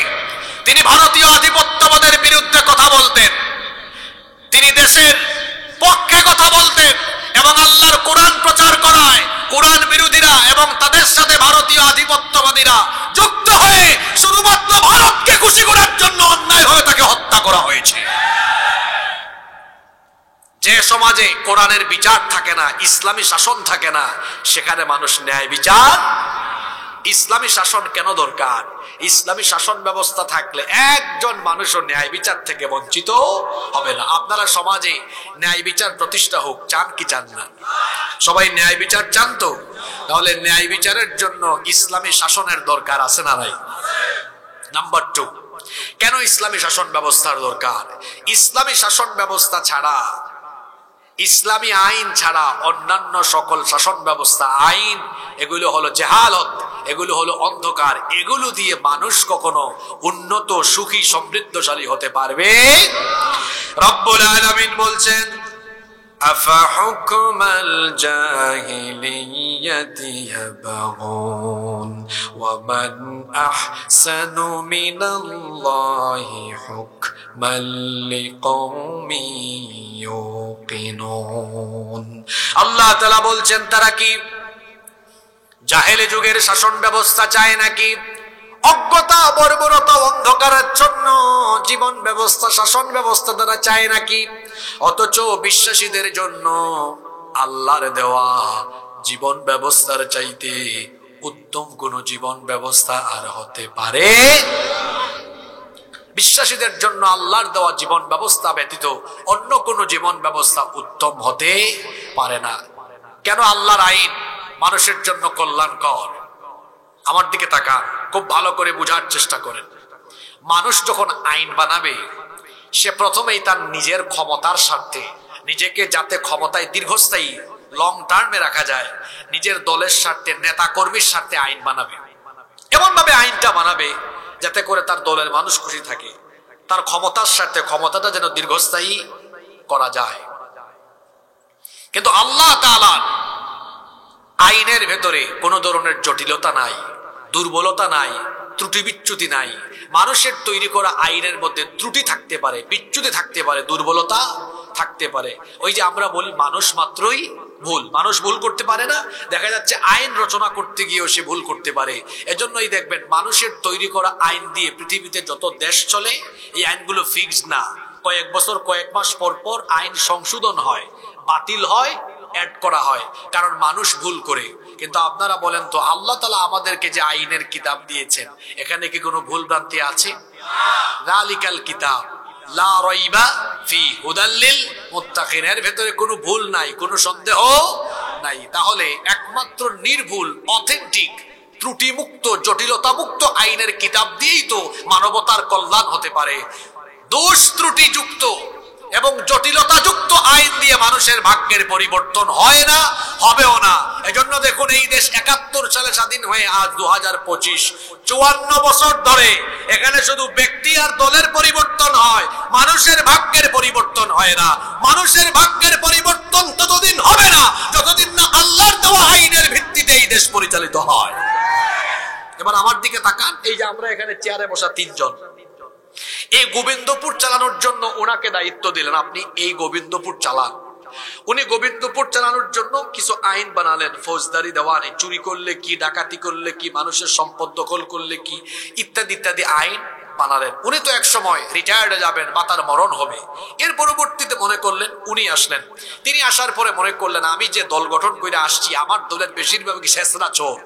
তিনি ভারতীয় আধিপত্যবাদের বিরুদ্ধে কথা বলতেন, তিনি দেশের পক্ষে কথা বলতেন এবং আল্লাহর কোরআন প্রচার করায় কোরআন বিরোধীরা এবং তাদের সাথে ভারতীয় আধিপত্যবাদীরা যুক্ত হয়ে শুধুমাত্র ভারতকে খুশি করার জন্য অন্যায় হয়ে তাকে হত্যা করা হয়েছে। যে সমাজে কোরআনের বিচার থাকে না, ইসলামী শাসন থাকে না, সেখানে মানুষ ন্যায় বিচার। ইসলামী শাসন কেন দরকার? ইসলামী শাসন ব্যবস্থা থাকলে একজন মানুষও ন্যায় বিচার থেকে বঞ্চিত হবে না। আপনারা সমাজে ন্যায় বিচার প্রতিষ্ঠা হোক চান কি চান না? সবাই ন্যায় বিচার চান তো? তাহলে ন্যায় বিচারের জন্য ইসলামী শাসনের দরকার আছে না নাই? নাম্বার 2, কেন ইসলামী শাসন ব্যবস্থার দরকার? ইসলামী শাসন ব্যবস্থা ছাড়া, ইসলামী আইন ছাড়া অন্যান্য সকল শাসন ব্যবস্থা, আইন, এগুলো হলো জাহালত, এগুলো হলো অন্ধকার। এগুলো দিয়ে মানুষ কখনো উন্নত, সুখী, সমৃদ্ধশালী হতে পারবে। রব্বুল আলামিন বলছেন, আফাহুকমাল জাহিলিয়াতি ইয়াবগুন ওয়া মান আহসানু মিনাল্লাহি হুকমান লিকওমি ইউকিনুন। আল্লাহ তাআলা বলছেন, তারা কি জাহেলি যুগের শাসন ব্যবস্থা চায় নাকি? অজ্ঞতা, বর্বরতা, অন্ধকারাচ্ছন্ন জীবন ব্যবস্থা, শাসন ব্যবস্থা তারা চায় নাকি? অথচ বিশ্বাসীদের জন্য আল্লাহর দেওয়া জীবন ব্যবস্থার চাইতে উত্তম কোন জীবন ব্যবস্থা আর হতে পারে? বিশ্বাসীদের জন্য আল্লাহর দেওয়া জীবন ব্যবস্থা ব্যতীত অন্য কোন জীবন ব্যবস্থা উত্তম হতে পারে না। কেন? আল্লাহর আইন মানুষের জন্য কল্যাণকর। আমার দিকে তাকান, খুব ভালো করে বোঝার চেষ্টা করেন। মানুষ যখন আইন বানাবে, সে প্রথমেই তার নিজের ক্ষমতার স্বার্থে, নিজেকে যাতে ক্ষমতায় দীর্ঘস্থায়ী, লং টার্মে রাখা যায়, নিজের দলের স্বার্থে, নেতা কর্মীর স্বার্থে আইন বানাবে। এমন ভাবে আইনটা বানাবে যাতে করে তার দলের মানুষ খুশি থাকে, তার ক্ষমতার স্বার্থে ক্ষমতাটা যেন দীর্ঘস্থায়ী করা যায়। কিন্তু আল্লাহ তাআলার আইনের ভেতরে কোনো ধরনের জটিলতা নাই, দুর্বলতা নাই, ত্রুটি বিচ্যুতি নাই। মানুষের তৈরি করা আইনের মধ্যে ত্রুটি থাকতে পারে, বিচ্যুতি থাকতে পারে, দুর্বলতা থাকতে পারে। ওই যে আমরা বলি মানুষ মাত্রই ভুল, মানুষ ভুল করতে পারে না। দেখা যাচ্ছে আইন রচনা করতে গিয়েও সে ভুল করতে পারে। এজন্যই দেখবেন মানুষের তৈরি করা আইন দিয়ে পৃথিবীতে যত দেশ চলে, এই আইনগুলো ফিক্সড না। কয়েক বছর, কয়েক মাস পর পর আইন সংশোধন হয়, বাতিল হয়, অ্যাড করা হয়, কারণ মানুষ ভুল করে। কিন্তু আপনারা বলেন তো, আল্লাহ তাআলা আমাদেরকে যে আইনের কিতাব দিয়েছেন, এখানে কি কোনো ভুল ভ্রান্তি আছে? যালিকাল কিতাব লা রাইবা ফি হুদাল লিল মুত্তাকিন, এর ভেতরে কোনো ভুল নাই, কোনো সন্দেহ নাই। তাহলে একমাত্র নির্ভুল, অথেন্টিক, ত্রুটিমুক্ত, জটিলতামুক্ত আইনের কিতাব দিয়েই তো মানবতার কল্যাণ হতে পারে। দোষ ত্রুটি যুক্ত এবং জটিলতা যুক্ত আইন দিয়ে মানুষের ভাগ্যের পরিবর্তন হয় না, হবেও না। এজন্য দেখুন, এই দেশ 71 সালে স্বাধীন হয়ে আজ 2025, 54 বছর ধরে এখানে শুধু ব্যক্তি আর দলের পরিবর্তন হয়, মানুষের ভাগ্যের পরিবর্তন হয় না। মানুষের ভাগ্যের পরিবর্তন ততদিন হবে না যতদিন না আল্লাহর দেওয়া আইনের ভিত্তিতে এই দেশ পরিচালিত হয়। এবার আমার দিকে তাকান, এই যে আমরা এখানে চেয়ারে বসা 3 জন, এই গোবিন্দপুর চালানোর জন্য ওনাকে দায়িত্ব দিলেন, আপনি এই গোবিন্দপুর চালান। উনি গোবিন্দপুর চালানোর জন্য কিছু আইন বানালেন, ফৌজদারি দেওয়ানি, চুরি করলে কি, ডাকাতি করলে কি, মানুষের সম্পদ দখল করলে কি, ইত্যাদি ইত্যাদি আইন বানালেন। উনি তো এক সময় রিটায়ার্ডে যাবেন বা তার মরণ হবে। এর পরবর্তীতে মনে করলেন, উনি আসলেন। তিনি আসার পরে মনে করলেন, আমি যে দল গঠন করে আসছি, আমার দলের বেশিরভাগই শেষরা চোর,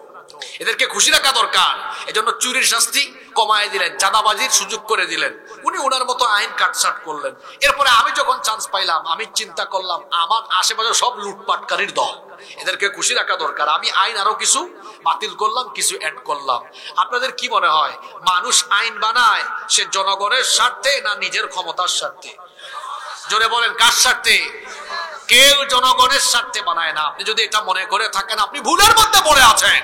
এদেরকে খুশি রাখা দরকার। এজন্য চুরির শাস্তি কমায় দিলেন, চাঁদাবাজির সুযোগ করে দিলেন। উনি ওনার মতো আইন কাটছাট করলেন। এরপরে আমি যখন চান্স পাইলাম, আমি চিন্তা করলাম আমার আশেপাশে সব লুটপাটকারীর দল, এদেরকে খুশি রাখা দরকার। আমি আইন আরো কিছু বাতিল করলাম, কিছু অ্যাড করলাম। আপনাদের কি মনে হয় মানুষ আইন বানায় সে জনগণের স্বার্থে না নিজের ক্ষমতার স্বার্থে? জোরে বলেন, কার স্বার্থে? কেউ জনগণের স্বার্থে বানায় না। আপনি যদি এটা মনে করে থাকেন, আপনি ভুলের মধ্যে পড়ে আছেন।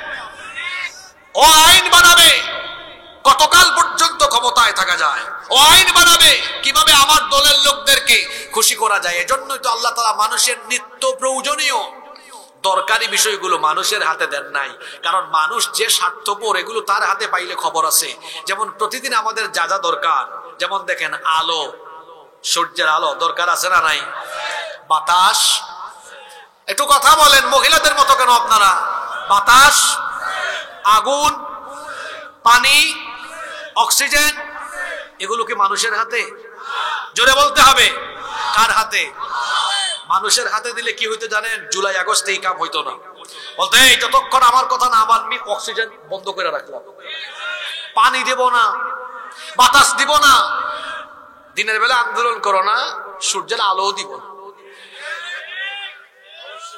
ও আইন বানাবে কতকাল পর্যন্ত ক্ষমতায় থাকা যায়, ও আইন বানাবে কিভাবে আমার দলের লোকদেরকে খুশি করা যায়। এজন্যই তো আল্লাহ তাআলা মানুষের নিত্য প্রয়োজনীয় দরকারি বিষয়গুলো মানুষের হাতে দেন নাই। কারণ মানুষ যে স্বার্থপর, এগুলো তার হাতে পাইলে খবর আছে। যেমন প্রতিদিন আমাদের যা যা দরকার, যেমন দেখেন আলো, সূর্যের আলো দরকার আছে না নাই? বাতাস, একটু কথা বলেন, মহিলাদের মতো কেন আপনারা? বাতাস, আগুন, পানি, অক্সিজেন, এগুলো কি মানুষের হাতে? জোরে বলতে হবে, কার হাতে? মানুষের হাতে দিলে কি হইতো জানেন? জুলাই আগস্টে এই কাম হইতো না। বলতে এই যতক্ষণ আমার কথা না মানবি অক্সিজেন বন্ধ করে রাখলাম, পানি দেব না, বাতাস দিব না। দিনের বেলা আন্দোলন করো না, সূর্যের আলো দিব না।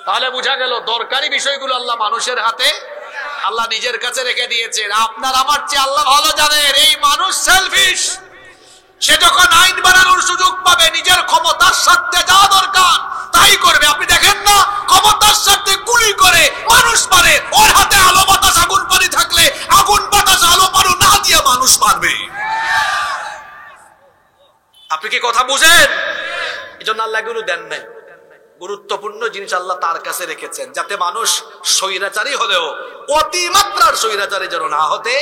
তাহলে বোঝা গেল দরকারি বিষয়গুলো আল্লাহ মানুষের হাতে, আল্লাহ নিজের কাছে রেখে দিয়েছেন। আপনার আমার চেয়ে আল্লাহ ভালো জানেন এই মানুষ সেলফিশ। সে যখন আইন বানানোর সুযোগ পাবে, নিজের ক্ষমতার স্বার্থে যা দরকার তাই করবে। আপনি দেখেন না, ক্ষমতার স্বার্থে গুলি করে মানুষ মারে। ওর হাতে আলো বাতাস আগুন পানি থাকলে আগুন বাতাস আলো পানি না দিয়ে মানুষ মারবে। আপনি কি কথা বুঝেন? এই জন্য আল্লাহ এগুলো দেন নাই। গুরুত্বপূর্ণ জিনিস আল্লাহ তার কাছে রেখেছেন, যাতে মানুষ স্বৈরাচারী হলেও অতিমাত্রার স্বৈরাচারী যেন না হতে।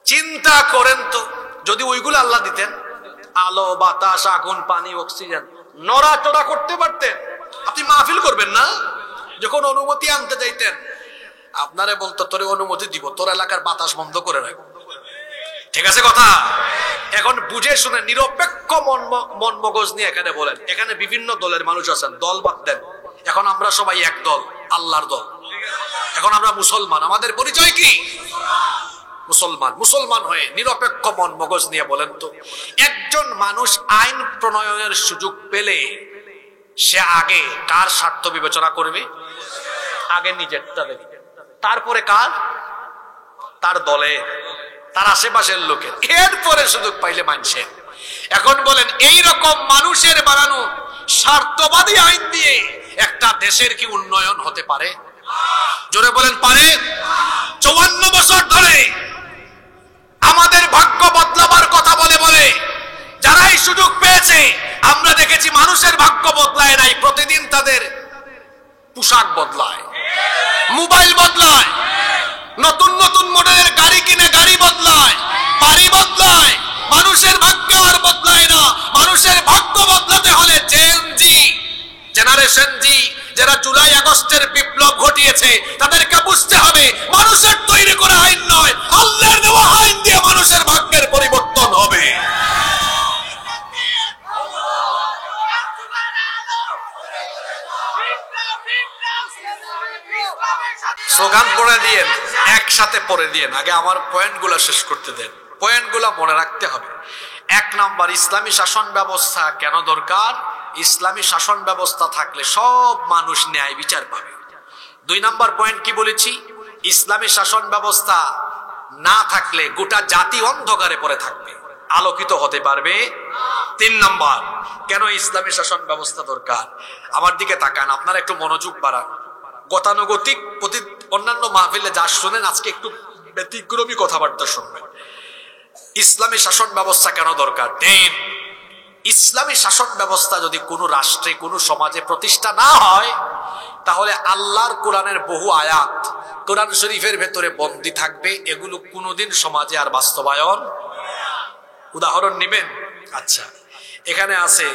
চিন্তা করেন তো, যদি ওইগুলো আল্লাহ দিতেন, আলো বাতাস আগুন পানি অক্সিজেন, নড়াচড়া করতে পারতেন, আপনি মাহফিল করবেন না? যখন অনুমতি আনতে যাইতেন, আপনারে বলতো তোরে অনুমতি দিব, তোর এলাকার বাতাস বন্ধ করে রাখ। ঠিক আছে কথা? এখন বুঝে শুনে নিরপেক্ষ মন মগজ নিয়ে এখানে বলেন। এখানে বিভিন্ন দলের মানুষ আছেন, দল বাদ দেন। এখন আমরা সবাই এক দল, আল্লাহর দল। এখন আমরা মুসলমান, আমাদের পরিচয় কি? মুসলমান। মুসলমান হয়ে নিরপেক্ষ মন মগজ নিয়ে বলেন তো, একজন মানুষ আইন প্রণয়নের সুযোগ পেলে সে আগে কার স্বার্থ বিবেচনা করবে? আগে নিজেরটা দেখবে, তারপরে কার? তার দলে, তার আশেপাশের লোকের, এরপরে সুযোগ পাইলে মানছে। এখন বলেন, এই রকম মানুষের বানানো স্বার্থবাদী আইন দিয়ে একটা দেশের কি উন্নয়ন হতে পারে? জোরে বলেন, পারে? 54 বছর ধরে আমাদের ভাগ্য বদলাবার কথা বলে বলে যারাই সুযোগ পেয়েছে, আমরা দেখেছি মানুষের ভাগ্য বদলায় নাই। প্রতিদিন তাদের পোশাক বদলায়, মোবাইল বদলায়, নতুন নতুন মডেলের গাড়ি কিনে গাড়ি বদলায়, বাড়ি বদলায়। মানুষের ভাগ্য আর বদলায় না। মানুষের ভাগ্য বদলাতে হলে জেনারেশন জি, যারা জুলাই আগস্টের বিপ্লব ঘটিয়েছে, তাদেরকে বুঝতে হবে মানুষের তৈরি করা আইন নয়, আল্লাহর দেওয়া আইন দিয়ে মানুষের ভাগ্যের পরিবর্তন হবে। স্লোগান পড়ে দিয়েন, একসাথে পড়ে দিয়েন। আগে আমার পয়েন্টগুলো শেষ করতে দেন, পয়েন্টগুলো মনে রাখতে হবে। 1 নাম্বার, ইসলামী শাসন ব্যবস্থা কেন দরকার? ইসলামী শাসন ব্যবস্থা থাকলে সব মানুষ ন্যায় বিচার পাবে। 2 নাম্বার পয়েন্ট কি বলেছি? ইসলামী শাসন ব্যবস্থা না থাকলে গোটা জাতি অন্ধকারে পড়ে থাকবে, আলোকিত হতে পারবে। 3 নাম্বার, কেন ইসলামী শাসন ব্যবস্থা দরকার? আমার দিকে তাকান, আপনারা একটু মনোযোগ বাড়ান। গতানুগতিক অন্যান্য মাহফিলে যা শুনেন, আজকে একটু ব্যতিক্রমী কথাবার্তা শুনবেন। ইসলামী শাসন ব্যবস্থা কেন দরকার? ইসলামী শাসন ব্যবস্থা যদি কোনো রাষ্ট্রে, কোনো সমাজে প্রতিষ্ঠা না হয়, তাহলে আল্লাহর কোরআনের বহু আয়াত কোরআন শরীফের ভেতরে বন্দী থাকবে, এগুলো কোনোদিন সমাজে আর বাস্তবায়ন। উদাহরণ নেবেন? আচ্ছা, এখানে আছে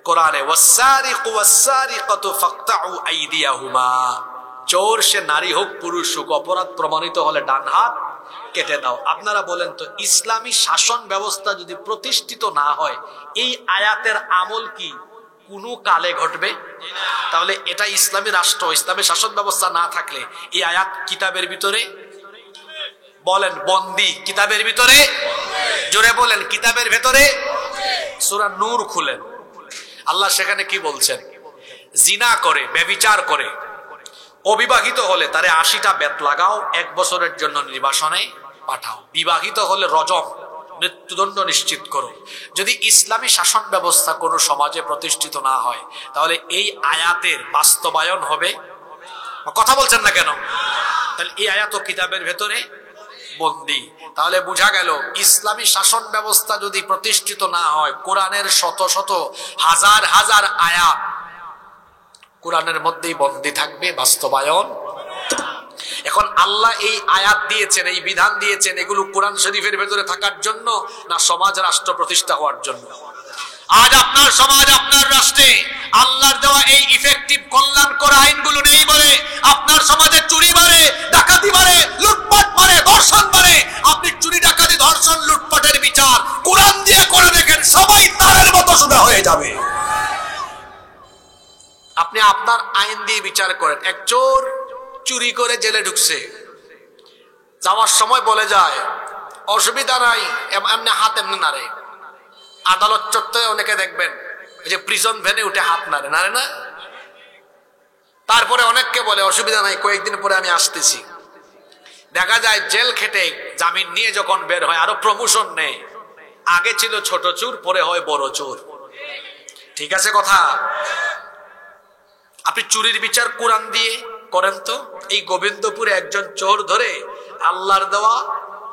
কোরআনে, ওয়াসসারিকু ওয়াসসারিকাতু ফাকতাউ আইদিয়াহুমা, চোর সে নারী হোক পুরুষ হোক, অপরাধ প্রমাণিত হলে ডান হাত কেটে দাও। আপনারা বলেন তো, ইসলামী শাসন ব্যবস্থা যদি প্রতিষ্ঠিত না হয়, এই আয়াতের আমল কি কোনো কালে ঘটবে? তাহলে এটা ইসলামী রাষ্ট্র, ইসলামী শাসন ব্যবস্থা না থাকলে এই আয়াত কিতাবের ভিতরে, বলেন বন্দি, কিতাবের ভিতরে, জোরে বলেন কিতাবের ভেতরে। সূরা নূর খুলেন, আল্লাহ সেখানে কি বলছেন? জিনা করে, ব্যভিচার করে, অবিবাহিত হলে তারে 80টা বেত লাগাও, 1 বছরের জন্য নির্বাসনে পাঠাও, বিবাহিত হলে রজম, মৃত্যুদণ্ড নিশ্চিত করো। যদি ইসলামী শাসন ব্যবস্থা কোনো সমাজে প্রতিষ্ঠিত না হয়, তাহলে এই আয়াতের বাস্তবায়ন হবে? কথা বলছেন না কেন? তাহলে এই আয়াত কিতাবের ভেতরে বন্দী। তাহলে বোঝা গেল, ইসলামী শাসন ব্যবস্থা যদি প্রতিষ্ঠিত না হয়, কোরআনের শত শত হাজার হাজার আয়াত কোরআনের মধ্যেই বন্দী থাকবে, বাস্তবায়ন। এখন আল্লাহ এই আয়াত দিয়েছেন, এই বিধান দিয়েছেন, এগুলো কোরআন শরীফের ভেতরে থাকার জন্য না সমাজ রাষ্ট্র প্রতিষ্ঠা হওয়ার জন্য? আজ আপনার সমাজ, আপনার রাষ্ট্রে আল্লাহর দেওয়া এই ইফেক্টিভ কল্যাণকর আইনগুলো নেই বলে আপনার সমাজে চুরি বাড়ে, ডাকাতি বাড়ে, লুটপাট বাড়ে, ধর্ষণ বাড়ে। আপনি চুরি, ডাকাতি, ধর্ষণ, লুটপাটের বিচার কোরআন দিয়ে করে দেখেন, সবাই তারের মতো সোজা হয়ে যাবে। আপনি আপনার আইন দিয়ে বিচার করেন। এক চোর চুরি করে জেলে ঢুকছে, যাওয়ার সময় বলে যায় অসুবিধা নাই, এমনি হাত এমনি নাড়ে। আদালত চত্বরে অনেকে দেখবেন যে প্রিজন ভ্যানে উঠে হাত নাড়ে, নাড়ে না? তারপরে অনেককে বলে অসুবিধা নাই, কয়েকদিন পরে আমি আসতেছি। দেখা যায় জেল খেটে জামিন নিয়ে যখন বের হয়, আরো প্রমোশন নেয়। আগে ছিল ছোট চোর, পরে হয় বড় চোর। ঠিক আছে কথা? আপনি চুরির বিচার কোরআন দিয়ে করেন তো। এই গোবিন্দপুরে একজন চোর ধরে আল্লাহর দেওয়া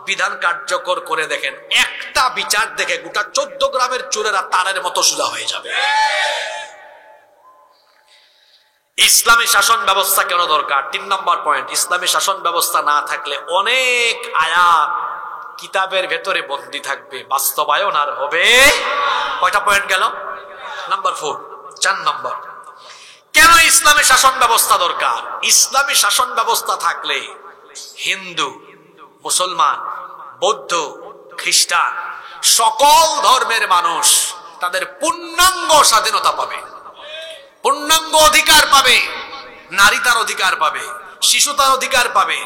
বিধান কার্যকর করে দেখেন, একটা বিচার দেখে গোটা 14 গ্রামের চোরেরা তারের মতো সোজা হয়ে যাবে। ইসলামী শাসন ব্যবস্থা কেন দরকার? 3 নম্বর পয়েন্ট, ইসলামী শাসন ব্যবস্থা না থাকলে অনেক আয়াত কিতাবের ভেতরে বন্দী থাকবে, বাস্তবায়ন আর হবে। কয়টা পয়েন্ট গেল? নাম্বার 4, 4 নম্বর। কেন ইসলামী শাসন ব্যবস্থা দরকার? ইসলামী শাসন ব্যবস্থা থাকলে হিন্দু, মুসলমান, বৌদ্ধ, খ্রিস্টান সকল ধর্মের মানুষ তাদের পূর্ণাঙ্গ স্বাধীনতা পাবে, পূর্ণাঙ্গ অধিকার পাবে। নারী তার অধিকার পাবে, শিশু তার অধিকার পাবে,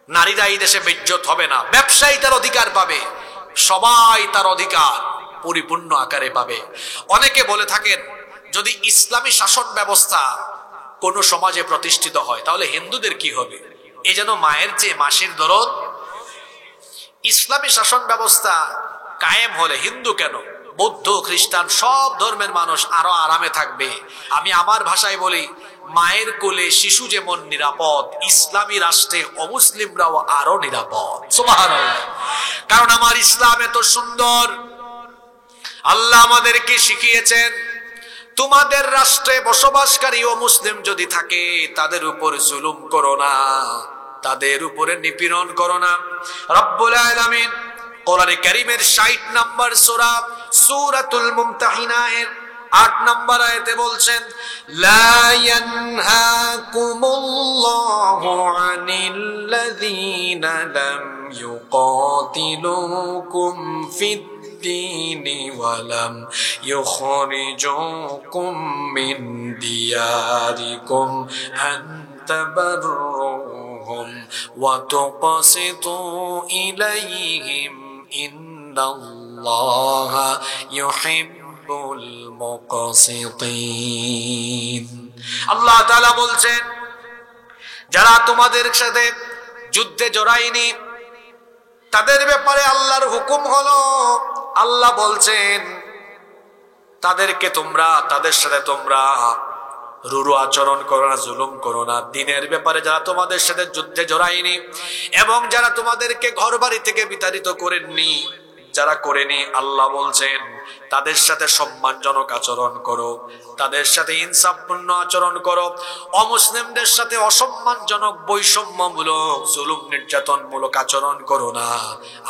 নারীরা এই দেশে বেইজ্জত হবে না, ব্যবসায়ী তার অধিকার পাবে, সবাই তার অধিকার পরিপূর্ণ আকারে পাবে। অনেকে বলে থাকেন, যদি ইসলামী শাসন ব্যবস্থা কোন সমাজে প্রতিষ্ঠিত হয় তাহলে হিন্দুদের কি হবে? এ যেন মায়ের চেয়ে মাসির দরদ। ইসলামী শাসন ব্যবস্থা কায়েম হলে হিন্দু কেন, বৌদ্ধ, খ্রিস্টান সব ধর্মের মানুষ আরো আরামে থাকবে। আমি আমার ভাষায় বলি, মায়ের কোলে শিশু যেমন নিরাপদ, ইসলামী রাষ্ট্রে অমুসলিমরাও আরো নিরাপদ। সুবহানাল্লাহ। কারণ আমার ইসলাম এত সুন্দর। আল্লাহ আমাদেরকে শিখিয়েছেন, তোমাদের রাষ্ট্রে বসবাসকারী ও মুসলিম যদি থাকে তাদের উপর জুলুম করো না, তাদের উপরে নিপীড়ন করো না। রব্বুল আলামিন কোরআনে কারীমের 60 নম্বর সূরা সূরাতুল মুমতাহিনা এর 8 নম্বর আয়াতে বলছেন, লা ইয়ানহাকুমুল্লাহু আনিল্লাযীনা লাম ইউকাতিলুকুম ফিদ الدين ولم يخرجوكم من دياركم أن تبروهم وتقسطوا إليهم إن الله يحب المقسطين। আল্লাহ তাআলা বলছেন, যারা তোমাদের সাথে যুদ্ধে জড়ায়নি তাদের ব্যাপারে আল্লাহর হুকুম হলো, আল্লাহ বলছেন তাদেরকে তোমরা, তাদের সাথে তোমরা রুরু আচরণ করো না, জুলুম করো না। দিনের ব্যাপারে যারা তোমাদের সাথে যুদ্ধে জড়ায়নি এবং যারা তোমাদেরকে ঘর বাড়ি থেকে বিতাড়িত করেননি, যারা করেনি, আল্লাহ বলছেন তাদের সাথে সম্মানজনক আচরণ করো, তাদের সাথে ইনসাফপূর্ণ আচরণ করো। অমুসলিমদের সাথে অসম্মানজনক, বৈষম্যমূলক, জুলুম নির্যাতনমূলক আচরণ করো না।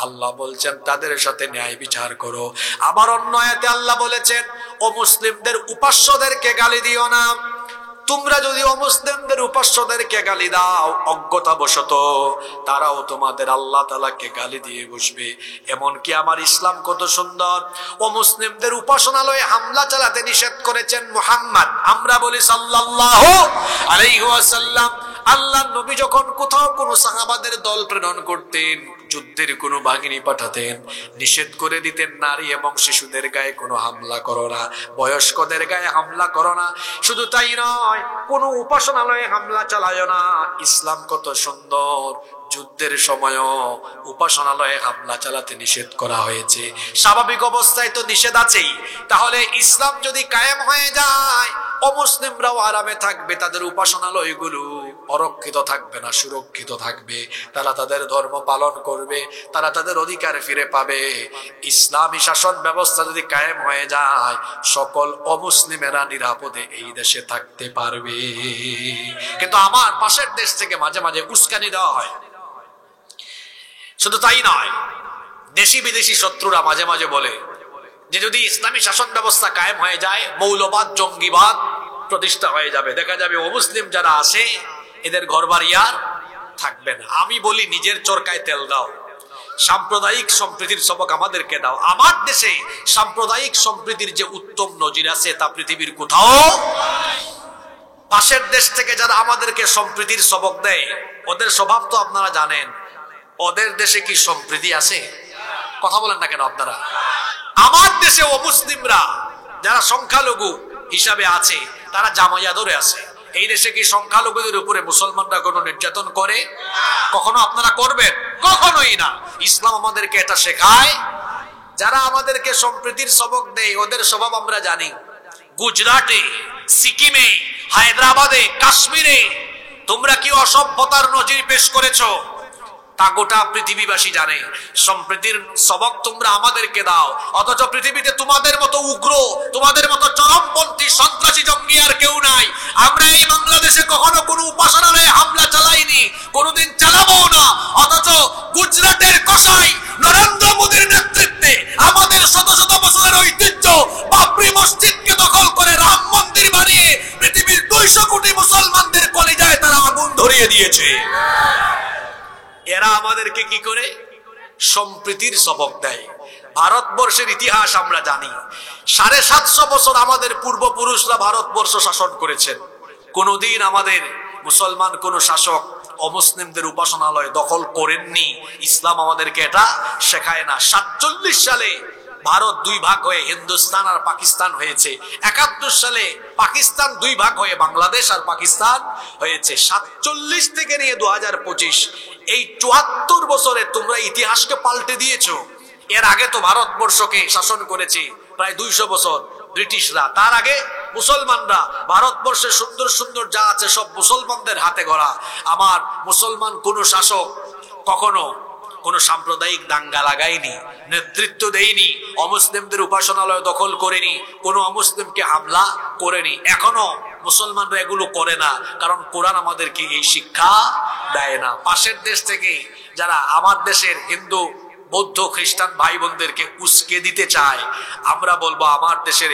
আল্লাহ বলছেন তাদের সাথে ন্যায় বিচার করো। আবার অন্য আয়াতে আল্লাহ বলেছেন, অমুসলিমদের উপাস্যদেরকে গালি দিও না, তোমরা যদি অমুসলিমদের উপাস্যদেরকে গালি দাও অজ্ঞতাবশত, তারাও তোমাদের আল্লাহ তাআলাকে গালি দিয়ে বসবে। এমনকি আমার ইসলাম কত সুন্দর, অমুসলিমদের উপাসনালয়ে হামলা চালাতে নিষেধ করেছেন মুহাম্মদ, আমরা বলি সাল্লাল্লাহু আলাইহি ওয়াসাল্লাম। আল্লাহ নবী যখন কোথাও কোনো সাহাবাদের দল প্রেরণ করতেন, যুদ্ধের কোনো বাহিনী পাঠাতেন, নিষেধ করে দিতেন নারী এবং শিশুদের গায়ে কোনো হামলা করো না, বয়স্কদের গায়ে হামলা করো না। শুধু তাই নয়, কোনো উপাসনালয়ে হামলা চালায় না। ইসলাম কত সুন্দর, যুদ্ধের সময়ও উপাসনালয়ে হামলা চালাতে নিষেধ করা হয়েছে। স্বাভাবিক অবস্থায় তো নিষেধ আছেই, তাহলে ইসলাম যদি কায়েম হয়ে যায়, অমুসলিমরাও আরামে থাকবে, তাদের উপাসনালয়গুলো অরক্ষিত থাকবে না, সুরক্ষিত থাকবে, তারা তাদের ধর্ম পালন করবে, তারা তাদের অধিকার ফিরে পাবে। ইসলামী শাসন ব্যবস্থা যদি কায়েম হয়ে যায়, সকল অমুসলিমেরা নিরাপদে এই দেশে থাকতে পারবে। কিন্তু আমার পাশের দেশ থেকে মাঝে মাঝে উস্কানি দেওয়া হয়। শুধু তাই নয়, দেশি বিদেশি শত্রুরা মাঝে মাঝে বলে যে যদি ইসলামী শাসন ব্যবস্থা কায়েম হয়ে যায়, মৌলবাদ জঙ্গিবাদ প্রতিষ্ঠা হয়ে যাবে, দেখা যাবে অমুসলিম যারা আছে এদের ঘরবাড়ি আর থাকবে না। আমি বলি নিজের চরকায় তেল দাও, সাম্প্রদায়িক সম্প্রীতির সবক আমাদেরকে দাও। আমার দেশে সাম্প্রদায়িক সম্প্রীতির যে উত্তম নজির আছে তা পৃথিবীর কোথাও। পাশের দেশ থেকে যারা আমাদেরকে সম্প্রীতির সবক দেয়, ওদের স্বভাব তো আপনারা জানেন। ওদের দেশে কি সম্প্রীতি আছে? কথা বলেন না কেন আপনারা? আমার দেশে অমুসলিমরা যারা সংখ্যালঘু হিসাবে আছে, তারা জামাইয়া ধরে আছে। এই দেশে কি সংখ্যালঘুদের উপরে মুসলমানরা কোনো নির্যাতন করে? কখনো আপনারা করবেন? কখনোই না। ইসলাম আমাদেরকে এটা শেখায়। যারা আমাদেরকে সম্প্রীতির সবক দেয়, ওদের স্বভাব আমরা জানি। গুজরাটে, সিকিমে, হায়দ্রাবাদে, কাশ্মীরে তোমরা কি অসভ্যতার নজির পেশ করেছো, তা গোটা পৃথিবীবাসী জানে। সম্প্রীতির সবক তোমরা আমাদেরকে দাও, অথচ পৃথিবীতে তোমাদের মতো উগ্র, তোমাদের মতো চরমপন্থী সন্ত্রাসী জঙ্গি আর কেউ নাই। আমরা এই বাংলাদেশে কখনো কোনো উপাসনালয়ে হামলা চালাইনি, কোনোদিন চালাবো না। অথচ গুজরাটের কসাই নরেন্দ্র মোদীর নেতৃত্বে আমাদের শত শত বছরের ঐতিহ্য বাবরি মসজিদকে দখল করে রাম মন্দির বানিয়ে পৃথিবীর 200 কোটি মুসলমানদের কলিজায় তারা আগুন ধরিয়ে দিয়েছে। এরা আমাদেরকে কি করে সম্প্রীতির সবক দেয়? ভারতবর্ষের ইতিহাস আমরা জানি। 750 বছর আমাদের পূর্বপুরুষরা ভারতবর্ষ শাসন করেছেন। কোনদিন আমাদের মুসলমান কোন শাসক অমুসলিমদের উপাসনালয় দখল করেননি। ইসলাম আমাদেরকে এটা শেখায় না। 47 সালে ভারত 2 ভাগ হয়ে হিন্দুস্তান আর পাকিস্তান হয়েছে। 71 সালে পাকিস্তান 2 ভাগ হয়ে বাংলাদেশ আর পাকিস্তান হয়েছে। 47 থেকে নিয়ে 2025 এই 74 বছরে তোমরা ইতিহাসকে পাল্টে দিয়েছো। এর আগে তো ভারতবর্ষকে শাসন করেছে প্রায় 200 বছর ব্রিটিশরা। তার আগে মুসলমানরা। ভারতবর্ষে সুন্দর সুন্দর যা আছে সব মুসলমানদের হাতে গড়া। আমার মুসলমান কোন শাসক কখনো কোন সাম্প্রদায়িক দাঙ্গা লাগায়নি, নেতৃত্ব দেয়নি, অমুসলিমদের উপাসনালয় দখল করেনি, কোন অমুসলিমকে হামলা করেনি। এখনো মুসলমানরা এগুলো করে না, কারণ কোরআন আমাদেরকে এই শিক্ষা দেয় না। পাশের দেশ থেকে যারা আমার দেশের হিন্দু, বৌদ্ধ, খ্রিস্টান ভাই বোনদেরকে উস্কে দিতে চায়, আমরা বলবো আমার দেশের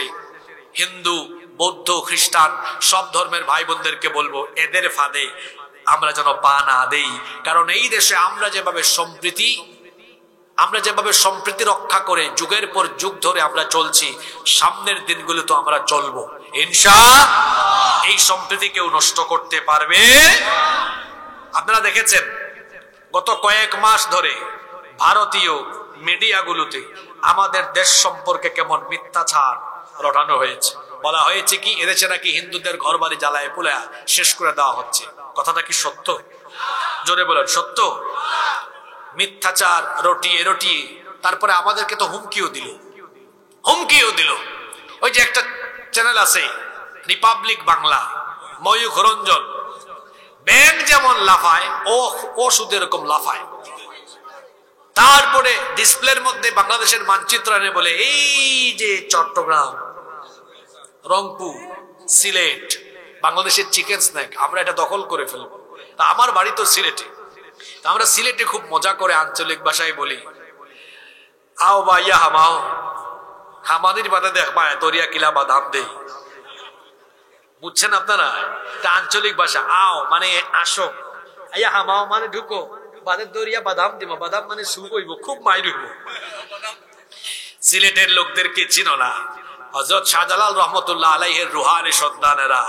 হিন্দু, বৌদ্ধ, খ্রিস্টান সব ধর্মের ভাই বোনদেরকে বলবো এদের ফাঁদে আমরা যেন পা না দেই। কারণ এই দেশে আমরা যেভাবে সম্প্রীতি রক্ষা করে যুগের পর যুগ ধরে আমরা চলছি, সামনের দিনগুলো তো আমরা চলবো ইনশাআল্লাহ। এই সম্প্রীতি কেউ নষ্ট করতে পারবে। আপনারা দেখেছেন গত কয়েক মাস ধরে ভারতীয় মিডিয়াগুলোতে আমাদের দেশ সম্পর্কে কেমন মিথ্যাচার রটানো হয়েছে। বলা হয়েছে কি এদেশে নাকি হিন্দুদের ঘর বাড়ি জ্বালায় পুড়ে শেষ করে দেওয়া হচ্ছে। কথাটা কি সত্য? জোরে বলেন, সত্য? মিথ্যাচার রটিয়ে রটিয়ে তারপরে আমাদেরকে তো হুমকিও দিল। ওই যে একটা চ্যানেল আছে রিপাবলিক বাংলা, ময়ূখ রঞ্জন, ব্যাং যেমন লাফায় ও শুধু এরকম লাফায়। তারপরে ডিসপ্লের মধ্যে বাংলাদেশের মানচিত্র এনে বলে এই যে চট্টগ্রাম, রংপুর, সিলেট বাংলাদেশের চিকেন স্ন্যাক, আমরা এটা দখল করে ফেলবো। তা আমার বাড়ি তো সিলেটে, আমরা সিলেটে খুব মজা করে আঞ্চলিক ভাষায় বলি আও বা ইয়া হামাও হামাদির বাদে দেখ মা দরিয়া কিলা বাদাম দেই। বুঝছেন আপনারা? এটা আঞ্চলিক ভাষা। আও মানে আসো, আইয়া হামাও মানে ঢুকো, বাদের দরিয়া বাদাম দিব, বাদাম মানে সুপ হইব, খুব মাইর হইব। সিলেটের লোকদেরকে চিনো না? হযরত শাহজালাল রহমতুল্লাহ আলাইহির রুহানি সন্তানেরা,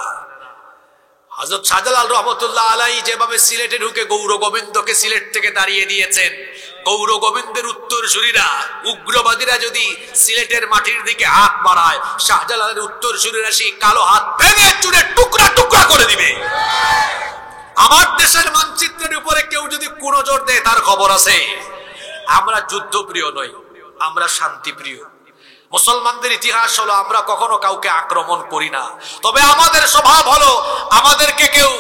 হযরত শাহজালাল রহমতুল্লাহ আলাইহি যেভাবে সিলেটে ঢুকে গৌর গোবিন্দকে সিলেট থেকে তাড়িয়ে দিয়েছেন, গৌর গোবিন্দের উত্তরসূরিরা উগ্রবাদীরা যদি সিলেটের মাটির দিকে হাত বাড়ায়, শাহজালালের উত্তরসূরিরা সেই কালো হাত ভেঙে চুরে টুকরা টুকরা করে দিবে। আমার দেশের মানচিত্রের উপরে কেউ যদি কুনজর দেয় তার খবর আছে। আমরা যুদ্ধপ্রিয় নই, আমরা শান্তিপ্রিয়। মুসলমানদের ইতিহাস হলো আমরা কখনো কাউকে আক্রমণ করি না, তবে আমাদের স্বভাব হলো আমাদেরকে কেউ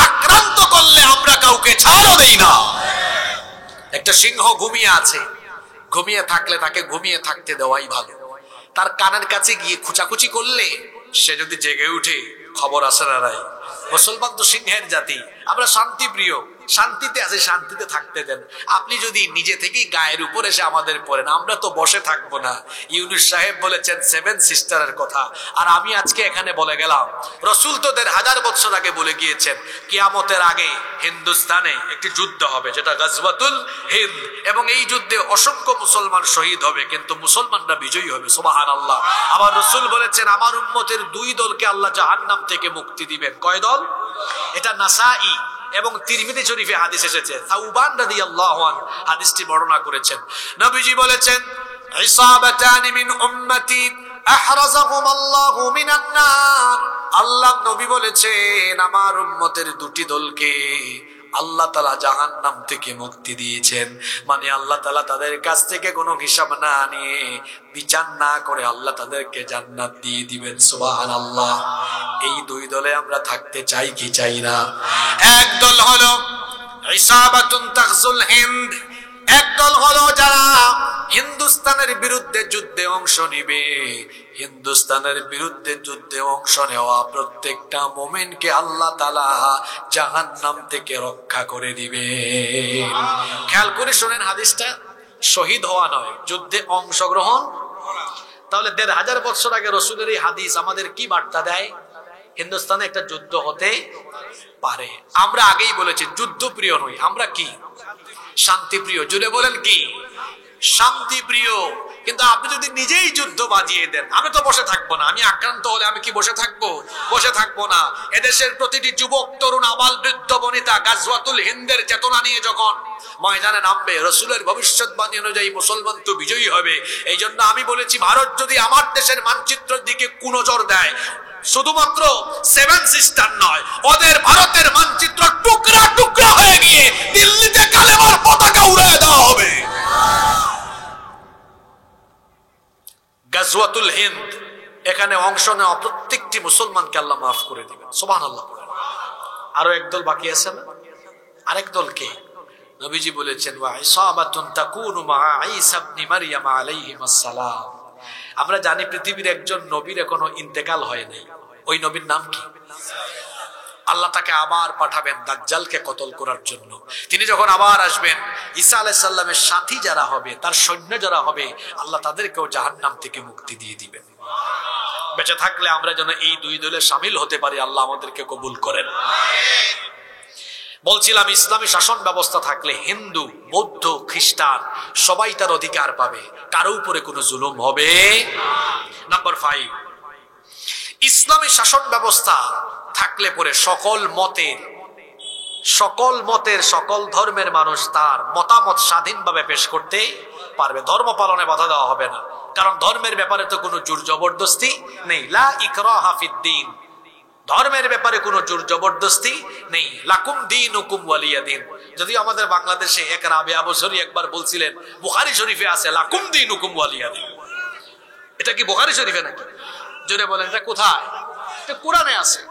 আক্রান্ত করলে আমরা কাউকে ছাড়ও দেই না। একটা সিংহ ঘুমিয়ে আছে, ঘুমিয়ে থাকলে তাকে ঘুমিয়ে থাকতে দেওয়াই ভালো। তার কানের কাছে গিয়ে খুচাখুচি করলে সে যদি জেগে উঠে খবর আসে না নাই। মুসলমান তো সিংহের জাতি, আমরা শান্তিপ্রিয়, শান্তিতে আছে, শান্তিতে থাকতে দেন। আপনি যদি নিজে থেকেই গায়ের উপর এসে আমাদের পড়েন, আমরা তো বসে থাকবো না। ইউনুস সাহেব বলেছেন 7 সিস্টারের কথা, আর আমি আজকে এখানে বলে গেলাম। রসুল তো 1500 বছর আগে বলে গিয়েছেন কিয়ামতের আগে হিন্দুস্তানে একটি যুদ্ধ হবে, যেটা গাজওয়াতুল হিন্দ, এবং এই যুদ্ধে অসংখ্য মুসলমান শহীদ হবে, কিন্তু মুসলমানরা বিজয়ী হবে। সুবহানাল্লাহ। আবার রসুল বলেছেন আমার উম্মতের 2 দলকে আল্লাহ জাহান্নাম থেকে মুক্তি দিবেন। কয় দল? এটা নাসাই এবং তিরমিজি শরীফে হাদিস এসেছে। সাউবান রাদিয়াল্লাহু আনহু হাদিসটি বর্ণনা করেছেন। নবীজি বলেছেন ইসাবাতানি মিন উম্মতি আহরাজাহুমাল্লাহু মিনান নার। আল্লাহ নবী বলেছেন আমার উম্মতের 2টি দলকে আল্লাহ তাআলা জাহান্নাম থেকে মুক্তি দিয়েছেন। মানে আল্লাহ তাআলা তাদের কাছ থেকে কোনো হিসাব না নিয়ে, বিচার না করে আল্লাহ তাদেরকে জান্নাত দিয়ে দিবেন। সুবহানাল্লাহ। এই 2 দলে আমরা থাকতে চাই কি চাই না? এক দল হলো ইসাবাতুন তাগজুল হিন্দ, এক দল হলো যারা হিন্দুস্তানের বিরুদ্ধে যুদ্ধে অংশ নিবে। হিন্দুস্তানের বিরুদ্ধে যুদ্ধে অংশ নেওয়া প্রত্যেকটা মুমিনকে আল্লাহ তাআলা জাহান্নাম থেকে রক্ষা করে দিবে। খেয়াল করে শুনেন হাদিসটা, শহীদ হওয়া নয়, যুদ্ধে অংশগ্রহণ। তাহলে 1500 বছর আগে রসুলের এই হাদিস আমাদের কি বার্তা দেয়? হিন্দুস্তানে একটা যুদ্ধ হতে পারে। আমরা আগেই বলেছি যুদ্ধপ্রিয় নই, আমরা কি? শান্তিপ্রিয়। জুড়ে বলেন কি? শান্তিপ্রিয়। কিন্তু আপনি যদি নিজেই যুদ্ধ বাজিয়ে দেন, আমি তো বসে থাকবো না। আমি আক্রান্ত হলে আমি কি বসে থাকবো? বসে থাকবো না। এদেশের প্রতিটি যুবক, তরুণ, আবাল, বৃদ্ধ, বনিতা গাজওয়াতুল হিন্দের চেতনা নিয়ে যখন ময়দানে নামবে, রসুলের ভবিষ্যৎবাণী অনুযায়ী মুসলমান তো বিজয়ী হবে। এই জন্য আমি বলেছি ভারত যদি আমার দেশের মানচিত্রের দিকে কুনজর দেয়, শুধুমাত্র 7 সিস্টার নয়, ওদের ভারতের মানচিত্র টুকরা টুকরা হয়ে গিয়ে দিল্লিতে কালেমার পতাকা উড়িয়ে দেওয়া হবে। গাজওয়াতুল হিন্দ, এখানে অংশ নেওয়া প্রত্যেকটি মুসলমানকে আল্লাহ মাফ করে দিবেন। সুবহানাল্লাহ। আরো একদল বাকি আছে না? আরেক দলকে নবীজি বলেছেন ওয়া ইসাবাতুন তাকুনু মা ঈসা ইবনে মারইয়াম আলাইহিস সালাম। আমরা জানি পৃথিবীর একজন নবীর এখনো ইন্তেকাল হয় নাই। ওই নবীর নাম কি? আল্লাহ তাকে আবার পাঠাবেন দাজ্জালকে কতল করার জন্য। তিনি যখন আবার আসবেন, ঈসা আলাইহিস সালামের সাথী যারা হবে, তার সৈন্য যারা হবে, আল্লাহ তাদেরকেও জাহান্নাম থেকে মুক্তি দিয়ে দিবেন। বেঁচে থাকলে আমরা যেন এই 2 দলে শামিল হতে পারি। আল্লাহ আমাদেরকে কবুল করেন। বলছিলাম ইসলামী শাসন ব্যবস্থা থাকলে হিন্দু, বৌদ্ধ, খ্রিস্টান সবাই তার অধিকার পাবে, কারো উপরে কোনো জুলুম হবে। নাম্বার 5, ইসলামী শাসন ব্যবস্থা থাকলে পরে সকল মতের সকল ধর্মের মানুষ তার মতামত স্বাধীনভাবে পেশ করতে পারবে। ধর্ম পালনে বাধা দেওয়া হবে না, কারণ ধর্মের ব্যাপারে তো কোনো জোর জবরদস্তি নেই। লা ইকরাহা ফিদ্দিন, ধর্মের ব্যাপারে কোনো জোর জবরদস্তি নেই। লাকুম দীনুকুম ওয়ালিয়া দিন। যদি আমাদের বাংলাদেশে এক রাবিয়া বছরই একবার বলছিলেন, বুখারী শরীফে আছে লাকুম দীনুকুম ওয়ালিয়া দিন। এটা কি বুখারী শরীফে নাকি? জোরে বলেন, এটা কোথায়? এটা কোরআনে আছে।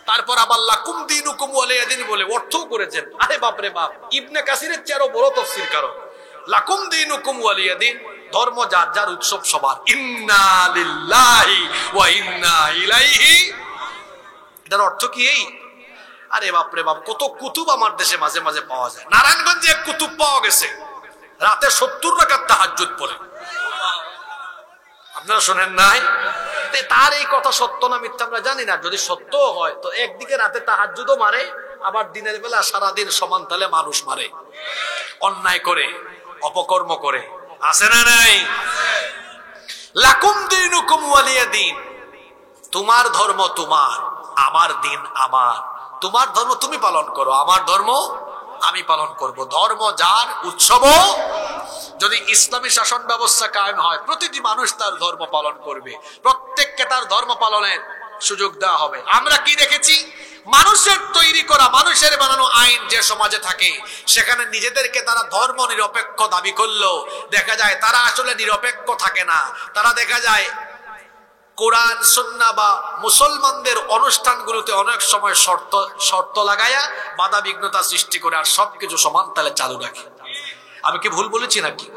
তারপর আবার লাকুম দীনুকুম ওয়ালিয়া দিন বলে অর্থও করেছেন। আরে বাপ রে বাপ, ইবনে কাসিরের চেয়েও বড় তাফসীর কারো। লাকুম দীনুকুম ওয়ালিয়া দিন, ধর্ম যার যার, উৎসব সবার। ইন্না লিল্লাহি ওয়া ইন্না ইলাইহি, এটার অর্থ কি এই? আরে বাপরে বাপ, কত কুতুব আমার দেশে মাঝে মাঝে পাওয়া যায়। নারায়ণগঞ্জে এক কুতুব পাওয়া গেছে, রাতে 70 রাকাত তাহাজ্জুদ পড়ে। আপনারা শোনেন নাই? তার এই কথা সত্য না মিথ্যা আমরা জানি না, যদি সত্য হয় তো একদিকে রাতে তাহাজ্জুদও মারে, আবার দিনের বেলা সারাদিন সমান তালে মানুষ মারে, অন্যায় করে, অপকর্ম করে। আছে না নাই? লাকুম দীনুকুম ওয়ালিয়া দীন, তোমার ধর্ম তোমার, আমার দিন আমার। তোমার ধর্ম তুমি পালন করো, আমার ধর্ম আমি পালন করব। ধর্ম যার, উৎসব। যদি ইসলামী শাসন ব্যবস্থা কায়েম হয়, প্রতিটি মানুষ তার ধর্ম পালন করবে, প্রত্যেককে তার ধর্ম পালনের সুযোগ দেওয়া হবে। আমরা কি দেখেছি? মানুষের তৈরি করা, মানুষের বানানো আইন যে সমাজে থাকে, সেখানে নিজেদেরকে তারা ধর্ম নিরপেক্ষ দাবি করলেও দেখা যায় তারা আসলে নিরপেক্ষ থাকে না। তারা দেখা যায় কোরআন সুন্নাহ বা মুসলমানদের অনুষ্ঠানগুলোতে অনেক সময় শর্ত লাগায়া বাধা বিঘ্নতা সৃষ্টি করে আর সবকিছু সমান তালে চালু রাখে। আমি কি ভুল বলেছি নাকি?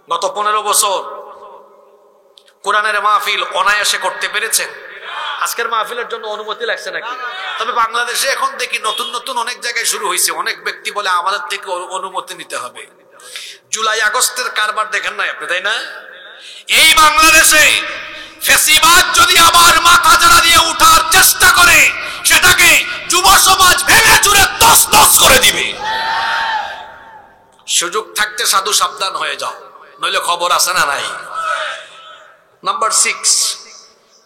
গত 15 বছর কোরআনের মাহফিল অনায়াসে করতে পেরেছেন? আজকের মাহফিলের জন্য অনুমতি লাগছে নাকি? তবে বাংলাদেশে এখন দেখি নতুন নতুন অনেক জায়গায় শুরু হয়েছে। অনেক ব্যক্তি বলে আমাদের থেকে অনুমতি নিতে হবে। জুলাই আগস্টের কারবার দেখেন নাই আপনি, তাই না? এই বাংলাদেশে ফ্যাসিবাদ যদি আবার মাথা চাড়া দিয়ে উঠার চেষ্টা করে, সেটাকে যুব সমাজ ভেঙে চুরে তছনছ করে দিবে। সুযোগ থাকতে সাধু সাবধান হয়ে যাও, নইলে খবর আছে না নাই? নাম্বার 6,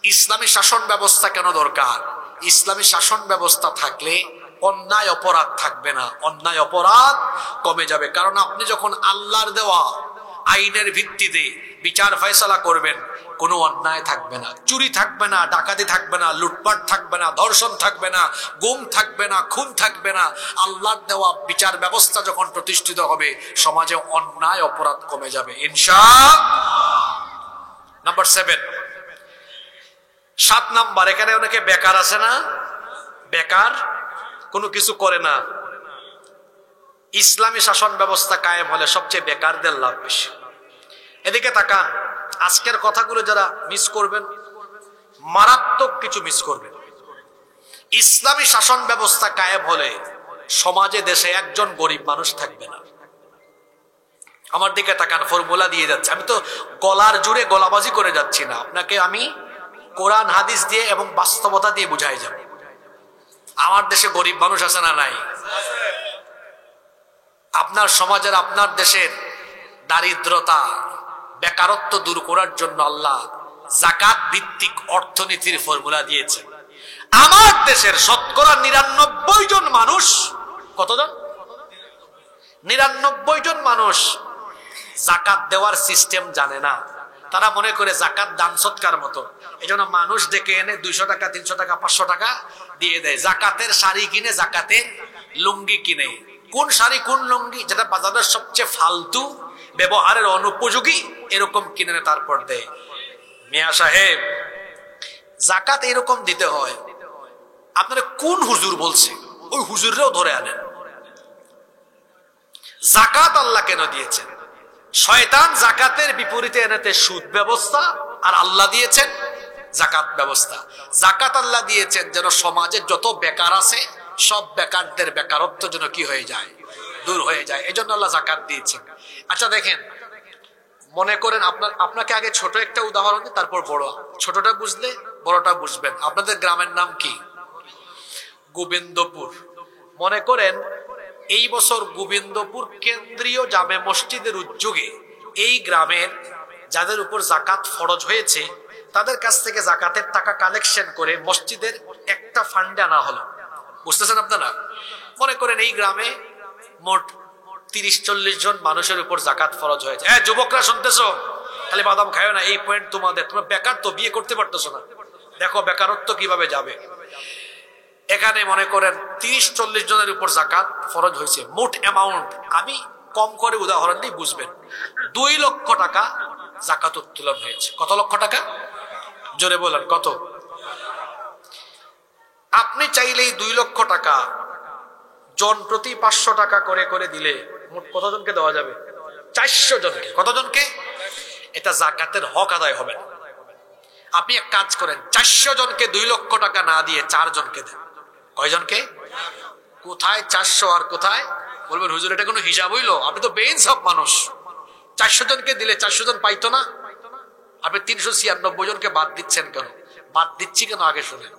ইসলামী শাসন ব্যবস্থা কেন দরকার? ইসলামী শাসন ব্যবস্থা থাকলে অন্যায় অপরাধ থাকবে না, অন্যায় অপরাধ কমে যাবে। কারণ আপনি যখন আল্লাহর দেওয়া আইনের ভিত্তিতে বিচার ফয়সালা করবেন, কোনো অন্যায় থাকবে না, চুরি থাকবে না, ডাকাতি থাকবে না, লুটপাট থাকবে না, ধর্ষণ থাকবে না, গুম থাকবে না, খুন থাকবে না। আল্লাহর দেওয়া বিচার ব্যবস্থা যখন প্রতিষ্ঠিত হবে, সমাজে অন্যায় অপরাধ কমে যাবে ইনশাআল্লাহ। নাম্বার 7 নাম্বার, এখানে অনেকে বেকার আছে না? বেকার, কোনো কিছু করে না। ইসলামী শাসন ব্যবস্থা কায়েম হলে সবচেয়ে বেকারদের লাভ বেশি। এদিকে তাকান, আজকের কথাগুলো যারা মিস করবেন, মারাত্মক কিছু মিস করবেন। ইসলামী শাসন ব্যবস্থা কায়েম হলে সমাজে, দেশে একজন গরিব মানুষ থাকবে না। আমার দিকে তাকান, ফর্মুলা দিয়ে যাচ্ছে। আমি তো গলার জুড়ে গলাবাজি করে যাচ্ছি না, আপনাকে আমি কোরআন হাদিস দিয়ে এবং বাস্তবতা দিয়ে বুঝাই যাব। আমার দেশে গরিব মানুষ আছে না নাই? আপনার সমাজের, আপনার দেশের দারিদ্রতা, বেকারত্ব দূর করার জন্য আল্লাহ যাকাত ভিত্তিক অর্থনীতির ফর্মুলা দিয়েছে। আমার দেশের শতকরা 99 জন মানুষ, কতজন? 99 জন মানুষ যাকাত দেওয়ার সিস্টেম জানে না। তারা মনে করে যাকাত দান সৎকার মতো, এই জন্য মানুষ ডেকে এনে 200 টাকা, 300 টাকা, 500 টাকা দিয়ে দেয়। যাকাতের শাড়ি কিনে, যাকাতের লুঙ্গি কিনে। কোন শাড়ি কোন লুঙ্গি যেটা বাজারের সবচেয়ে ফালতু, ব্যবহারের অনুপযোগী, এরকম কিনে তারপর দেয়। মিয়া সাহেব, যাকাত এরকম দিতে হয়। আপনারা কোন হুজুর বলছে, ওই হুজুররাও ধরে আনেন। যাকাত আল্লাহ কেন দিয়েছেন? শয়তান যাকাতের বিপরীতে এনেতে সুদ ব্যবস্থা, আর আল্লাহ দিয়েছেন যাকাত ব্যবস্থা। যাকাত আল্লাহ দিয়েছেন যেন সমাজে যত বেকার আছে সব বেকারদের বেকারত্ব যেন কি হয়ে যায়, দূর হয়ে যায়। এই জন্য আল্লাহ যাকাত দিয়েছেন। আচ্ছা দেখেন, মনে করেন আপনাকে আগে ছোট একটা উদাহরণ দিই, তারপর বড়। ছোটটা বুঝলে বড়টা বুঝবেন। আপনাদের গ্রামের নাম কি? গোবিন্দপুর। মনে করেন এই বছর গোবিন্দপুর কেন্দ্রীয় জামে মসজিদের উদ্যোগে এই গ্রামের যাদের উপর যাকাত ফরজ হয়েছে, তাদের কাছ থেকে যাকাতের টাকা কালেকশন করে মসজিদের একটা ফান্ডে আনা হলো। বুঝতেছেন আপনারা? মনে করেন এই গ্রামে মোট 30-40 জন মানুষের উপর যাকাত ফরজ হয়েছে। হ্যাঁ যুবকরা শুনতেছো? তাহলে বাদাম খায় না, এই পয়েন্ট তোমাদের। তোমরা বেকার তো, বিয়ে করতে পারতেছো না, দেখো বেকারত্ব কিভাবে যাবে। এখানে মনে করেন 30-40 জনের উপর যাকাত ফরজ হয়েছে। মোট অ্যামাউন্ট, আমি কম করে উদাহরণ দিই বুঝবেন, 2 লক্ষ টাকা যাকাত উত্তোলন হয়েছে। কত লক্ষ টাকা? জোরে বলেন কত? আপনি চাইলেই 2 লক্ষ টাকা জন প্রতি 500 টাকা করে করে দিলে মোট কতজনকে দেওয়া যাবে? 400 জনকে। কতজনকে? এটা যাকাতের হক আদায় হবে না। আপনি এক কাজ করেন, 400 জনকে 2 লক্ষ টাকা না দিয়ে 4 জনকে দেন। কয়জনকে? কোথায় 400 আর কোথায়? বলবেন হুজুর এটা কোনো হিসাব হইলো? আপনি তো বেইনসাফ মানুষ। 400 জনকে দিলে 400 জন পাইতো না? আপনি 396 জনকে বাদ দিচ্ছেন কেন? বাদ দিচ্ছি কেন আগে শুনেন।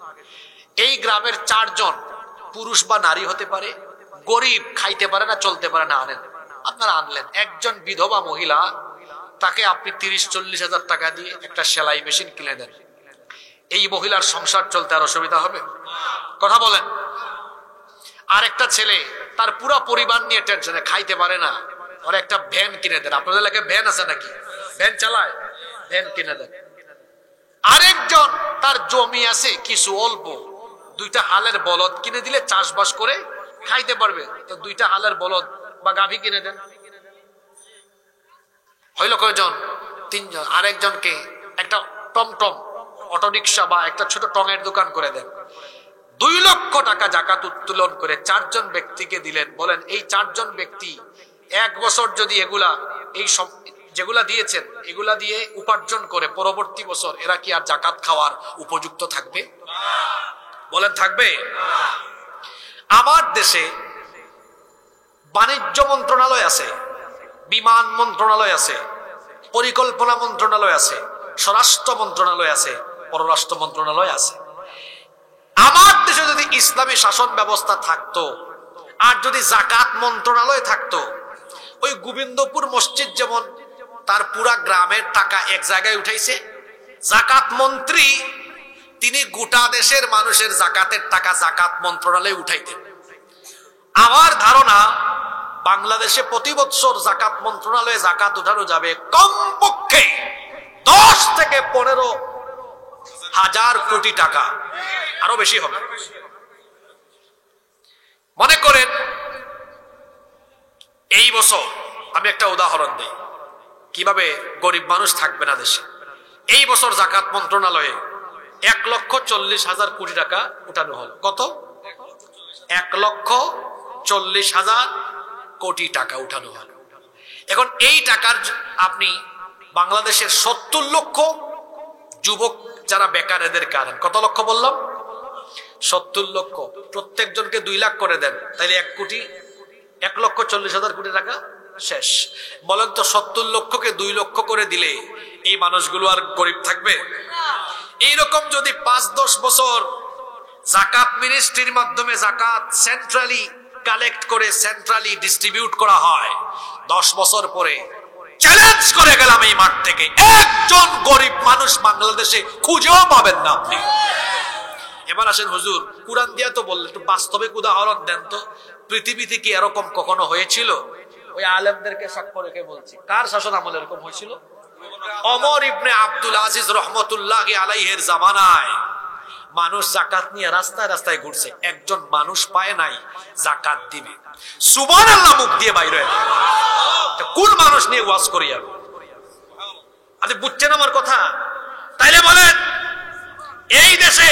এই গ্রামের 4 জন পুরুষ বা নারী হতে পারে, গরিব, খাইতে পারে না, চলতে পারে না, আনেন, আপনারা আনলেন। একজন বিধবা মহিলা, তাকে আপনি 30-40 হাজার টাকা দিয়ে একটা সেলাই মেশিন কিনে দেন, এই মহিলার সংসার চলতে আর অসুবিধা হবে? কথা বলেন। আর একটা ছেলে, তার পুরো পরিবার নিয়ে টেনশনে, খাইতে পারে না, ওর একটা ভ্যান কিনে দেন। আপনাদের এলাকায় ভ্যান আছে নাকি? ভ্যান চালায়, ভ্যান কিনে দেন। আরেকজন, তার জমি আছে কিছু অল্প, 2টা হালের বলদ কিনে দিলে চাষবাস করে খাইতে পারবে, তো 2টা হালের বলদ বা গাভী কিনে দেন। হইল কয়জন? 3 জন। আরেকজনকে একটা টমটম, অটোরিকশা বা একটা ছোট টঙের দোকান করে দেন। 2 লক্ষ টাকা জাকাত উত্তোলন করে 4 জন ব্যক্তিকে দিলেন। বলেন, এই 4 জন ব্যক্তি 1 বছর যদি এগুলা, এই সব যেগুলা দিয়েছেন, এগুলা দিয়ে উপার্জন করে পরবর্তী বছর এরা কি আর জাকাত খাওয়ার উপযুক্ত থাকবে? বলেন, থাকবে? আমার দেশে বাণিজ্য মন্ত্রণালয় আছে, বিমান মন্ত্রণালয় আছে, পরিকল্পনা মন্ত্রণালয় আছে, স্বরাষ্ট্র মন্ত্রণালয় আছে, পররাষ্ট্র মন্ত্রণালয় আছে। আমার দেশে যদি ইসলামী শাসন ব্যবস্থা থাকতো, আর যদি জাকাত মন্ত্রণালয় থাকতো, ওই গোবিন্দপুর মসজিদ যেমন তার পুরা গ্রামের টাকা এক জায়গায় উঠাইছে, জাকাত মন্ত্রী তিনি গোটা দেশের মানুষের জাকাতের টাকা জাকাত মন্ত্রণালয়ে উঠাইতেন। আমার ধারণা বাংলাদেশে প্রতি বছর জাকাত মন্ত্রণালয়ে জাকাত উঠানো যাবে কমপক্ষে 10 থেকে 15 হাজার কোটি টাকা, আরো বেশি হবে। মনে করেন এই বছর, আমি একটা উদাহরণ দিই কিভাবে গরিব মানুষ থাকবে না দেশে। এই বছর জাকাত মন্ত্রণালয়ে 1,40,000 কোটি টাকা উঠানো হলো। কত? 1,40,000 কোটি টাকা উঠানো হলো। এখন এই টাকার আপনি বাংলাদেশের 70 লক্ষ যুবক যারা বেকার, এদেরকে আনেন। কত লক্ষ বললাম? 70 লক্ষ। প্রত্যেকজনকে 2 লাখ করে দেন, তাইলে 1,40,000 কোটি টাকা শেষ। বলেন তো, 70 লক্ষকে 2 লক্ষ করে দিলে এই মানুষগুলো আর গরিব থাকবে? এইরকম যদি 5-10 বছর জাকাত মিনিস্ট্রির মাধ্যমে জাকাত সেন্ট্রালি কালেক্ট করে সেন্ট্রালি ডিস্ট্রিবিউট করা হয়, 10 বছর পরে চ্যালেঞ্জ করে গেলাম এই মাঠ থেকে, একজন গরিব মানুষ বাংলাদেশে খুঁজেও পাবেন না আপনি। এবার আসেন হুজুর, কুরআন দিয়া তো বললেন, একটু বাস্তবিক উদাহরণ দেন তো। পৃথিবীতে কি এরকম কখনো হয়েছিল? ওই আলেমদেরকে সাক্ষ্য রেখে বলছি, কার শাসন আমলে এরকম হয়েছিল? ওমর ইবনে আব্দুল আজিজ রহমতুল্লাহি আলাইহির জামানায় মানুষ জাকাত নিয়ে রাস্তায় রাস্তায় ঘুরছে, একজন মানুষ পায় নাই জাকাত দিবে। সুবহানাল্লাহ মুখ দিয়ে বাইরে হয়। কোন মানুষ নিয়ে ওয়াজ করি আমি? আপনি বুঝছেন আমার কথা? তাইলে বলেন, এই দেশে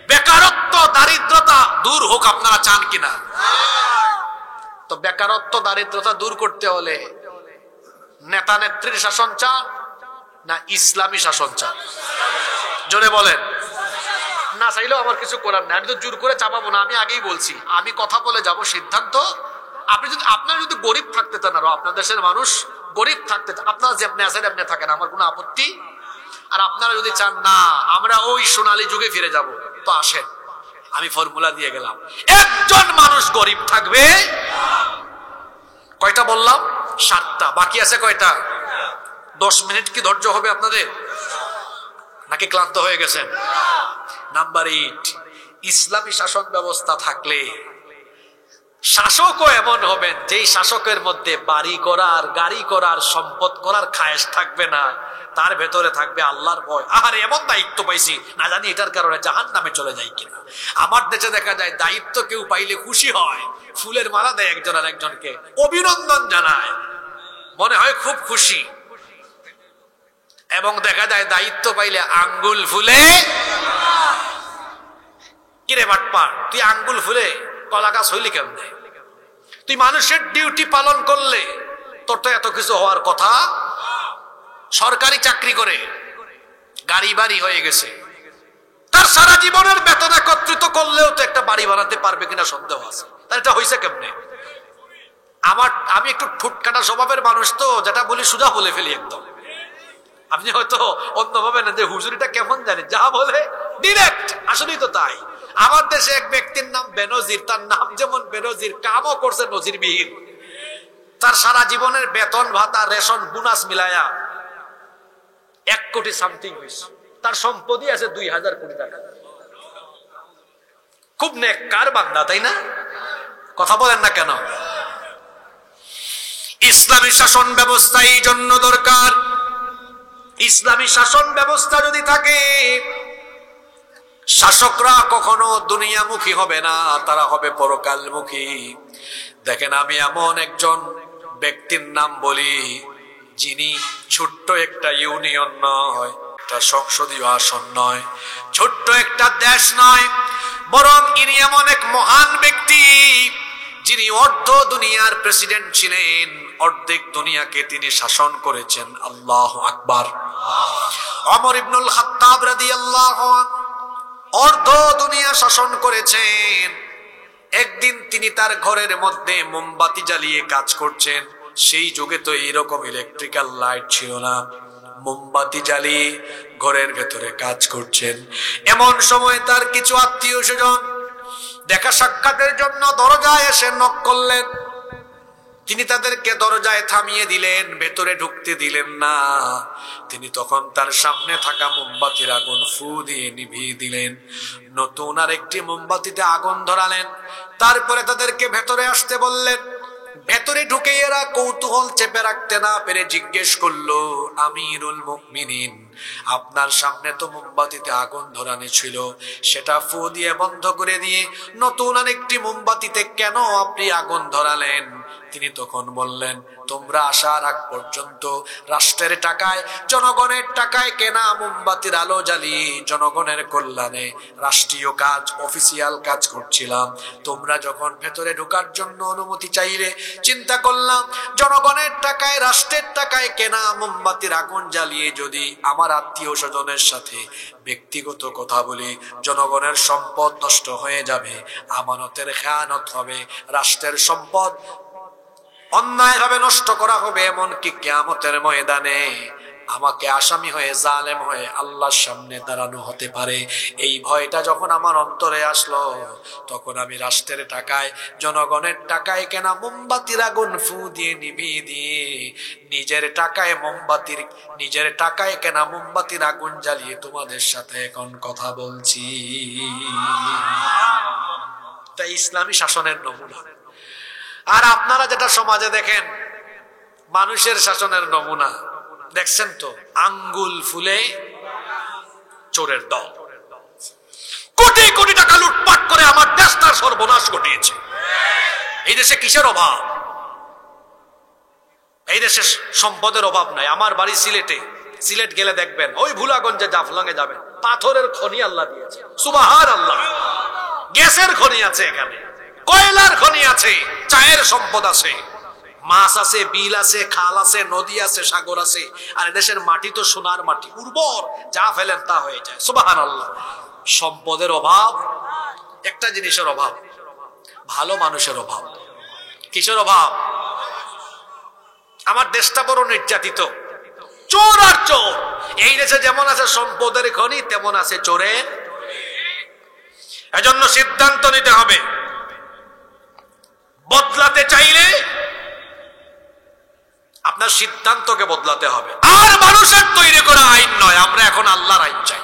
বেকারত্ব দারিদ্রতা দূর হোক, আপনারা চান কিনা? তো বেকারত্ব দারিদ্রতা দূর করতে হলে নেতা নেত্রীর শাসন চান না ইসলামী শাসন চান? জোরে বলেন। না চাইলেও আমার কিছু করার নাই, আমি তো জোর করে চাপাবো না। আমি আগেই বলছি, আমি কথা বলে যাব, সিদ্ধান্ত আপনারা যদি গরিব থাকতে চান, আরো আপনার দেশের মানুষ গরিব থাকতে, আপনারা যেমনি আছেন এমনি থাকেন, আমার কোনো আপত্তি। আর আপনারা যদি চান না আমরা ওই সোনালী যুগে ফিরে যাব, তো আসেন, আমি ফর্মুলা দিয়ে গেলাম। একজন মানুষ গরিব থাকবে, কয়টা বললাম? 7টা। বাকি আছে কয়টা? 10 মিনিট কি ধৈর্য হবে আপনাদের, নাকি ক্লান্ত হয়ে গেছেন? নাম্বার 8, ইসলামী শাসন ব্যবস্থা থাকলে শাসকও এমন হবেন যেই শাসকের মধ্যে বাড়ি করার, গাড়ি করার, সম্পদ করার খায়েশ থাকবে না, তার ভেতরে থাকবে আল্লাহর ভয়। আরে এমন দায়িত্ব পাইছি, না জানি এটার কারণে জাহান্নামে চলে যাই কিনা। আমার দেশে দেখা যায় দায়িত্ব কেউ পাইলে খুশি হয়, ফুলের মালা দেয় একজন আর একজনকে, অভিনন্দন জানায়, মনে হয় খুব খুশি। এবং দেখা যায় দায়িত্ব পাইলে আঙ্গুল ফুলে। কিরে বাটপার, তুই আঙ্গুল ফুলে কলা গাছ হইলি কেমনে? তুই মানুষের ডিউটি পালন করলে তোর তো এত কিছু হওয়ার কথা। সরকারি চাকরি করে গাড়ি বাড়ি হয়ে গেছে, তার সারা জীবনের বেতন একত্রিত করলেও তো একটা বাড়ি বানাতে পারবে কিনা সন্দেহ আছে। তার এটা হয়েছে কেমনে? আমি একটু ঠুটকাটা স্বভাবের মানুষ, তো যেটা বলি সোজা বলে ফেলি একদম। আপনি হয়তো অন্য ভাবেন যে হুজুরিটা কেমন জানে, যা বলে ডিরেক্ট, আসলেই তো তাই। আমার দেশে এক ব্যক্তির নাম বেনজির, তার নাম যেমন বেনজির, কামও করছে নজিরবিহীন। তার সারা জীবনের বেতন ভাতা রেশন বোনাস মিলায়া 1 কোটি সামথিং হয়েছে। তার সম্পত্তি আছে 2000 কোটি টাকা। খুব নেককার বান্দা, তাই না? কথা বলেন না কেন? ইসলামী শাসন ব্যবস্থা এই জন্য দরকার। ইসলামী শাসন ব্যবস্থা যদি থাকে, শাসকরা কখনো দুনিয়ামুখী হবে না, তারা হবে পরকালমুখী। দেখেন, আমি এমন একজন ব্যক্তির নাম বলি, যিনি ছোট্ট একটা ইউনিয়ন নয়, একটা সংসদীয় আসন নয়, ছোট্ট একটা দেশ নয়, বরং ইনি এমন এক মহান ব্যক্তি যিনি অর্ধ দুনিয়ার প্রেসিডেন্ট ছিলেন, অর্ধেক দুনিয়াকে তিনি শাসন করেছেন। আল্লাহু আকবার। ওমর ইবনুল খাত্তাব রাদিয়াল্লাহু আনহু অর্ধ দুনিয়া শাসন করেছেন। একদিন তিনি তার ঘরের মধ্যে মোমবাতি জ্বালিয়ে কাজ করছেন। সেই যুগে তো এইরকম ইলেকট্রিক্যাল লাইট ছিল না। মোমবাতি জ্বালিয়ে ঘরের ভেতরে কাজ করছেন। এমন সময় তার কিছু আত্মীয় স্বজন দেখা সাক্ষাতের জন্য দরজায় এসে নক করলেন। তিনি তাদেরকে দরজায় থামিয়ে দিলেন, ভেতরে ঢুকতে দিলেন না। তিনি তখন তার সামনে থাকা মোমবাতির আগুন ফু দিয়ে নিভিয়ে দিলেন। নতুন আরেকটি মোমবাতিতে আগুন ধরালেন। তারপরে তাদেরকে ভেতরে আসতে বললেন। ভেতরে ঢুকে এরা কৌতূহল চেপে রাখতে না পেরে জিজ্ঞেস করলো, আমিরুল মুমিনিন, আপনার সামনে তো মোমবাতিতে আগুন ধরানো ছিল, সেটা ফু দিয়ে বন্ধ করে দিয়ে নতুন আরেকটি মোমবাতিতে কেন আপনি আগুন ধরালেন? তিনি তখন বললেন, তোমরা আসার আগ পর্যন্ত রাষ্ট্রের টাকায়, জনগণের টাকায় কেনা মোমবাতির আলো জ্বালিয়ে জনগণের কল্যাণে রাষ্ট্রীয় কাজ, অফিসিয়াল কাজ করছিলাম। তোমরা যখন ভেতরে ঢোকার জন্য অনুমতি চাইলে, চিন্তা করলাম জনগণের টাকায়, রাষ্ট্রের টাকায় কেনা মোমবাতির আগুন জ্বালিয়ে যদি আমার আত্মীয় স্বজনের সাথে ব্যক্তিগত কথা বলি, জনগণের সম্পদ নষ্ট হয়ে যাবে, আমানতের খেয়ানত হবে, রাষ্ট্রের সম্পদ অন্যায়ভাবে নষ্ট করা হবে, এমনকি কিয়ামতের ময়দানে আমাকে আসামি হয়ে, জালেম হয়ে আল্লাহর সামনে দাঁড়ানো হতে পারে। এই ভয়টা যখন আমার অন্তরে আসলো, তখন আমি রাষ্ট্রের টাকায়, জনগণের টাকায় কেনা মোমবাতির আগুন ফু দিয়ে নিভিয়ে দিয়ে নিজের টাকায় কেনা মোমবাতির আগুন জ্বালিয়ে তোমাদের সাথে এখন কথা বলছি। তাই ইসলামী শাসনের নমুনা। আর আপনারা যেটা সমাজে দেখেন মানুষের শাসনের নমুনা, দেখছেন তো, আঙ্গুল ফুলে চোরের দল, কোটি কোটি টাকা লুটপাট করে আমার দেশটার সর্বনাশ ঘটিয়েছে। এই দেশে কিসের অভাব? এই দেশে সম্পদের অভাব নাই। আমার বাড়ি সিলেটে, সিলেট গেলে দেখবেন ওই ভুলাগঞ্জে, জাফলংয়ে যাবেন, পাথরের খনি আল্লাহ দিয়েছে, সুবহানাল্লাহ। গ্যাসের খনি আছে এখানে, কয়লার খনি আছে, চায়ের সম্পদ আছে, মাছ আছে, বিল আছে, খাল আছে, নদী আছে, সাগর আছে। আর দেশের মাটি তো সোনার মাটি, উর্বর, যা ফেলেন তা হয়ে যায়, সুবহানাল্লাহ। সম্পদের অভাব, একটা জিনিসের অভাব, ভালো মানুষের অভাব। কিসের অভাব? আমার দেশটা বড় নির্যাতিত, চোর আর চোর। এই দেশে যেমন আছে সম্পদের খনি, তেমন আছে চোরের। এজন্য সিদ্ধান্ত নিতে হবে, বদলাতে চাইলে আপনার সিদ্ধান্তকে বদলাতে হবে। আর মানুষের তৈরি করা আইন নয়, আমরা এখন আল্লাহর আইন চাই।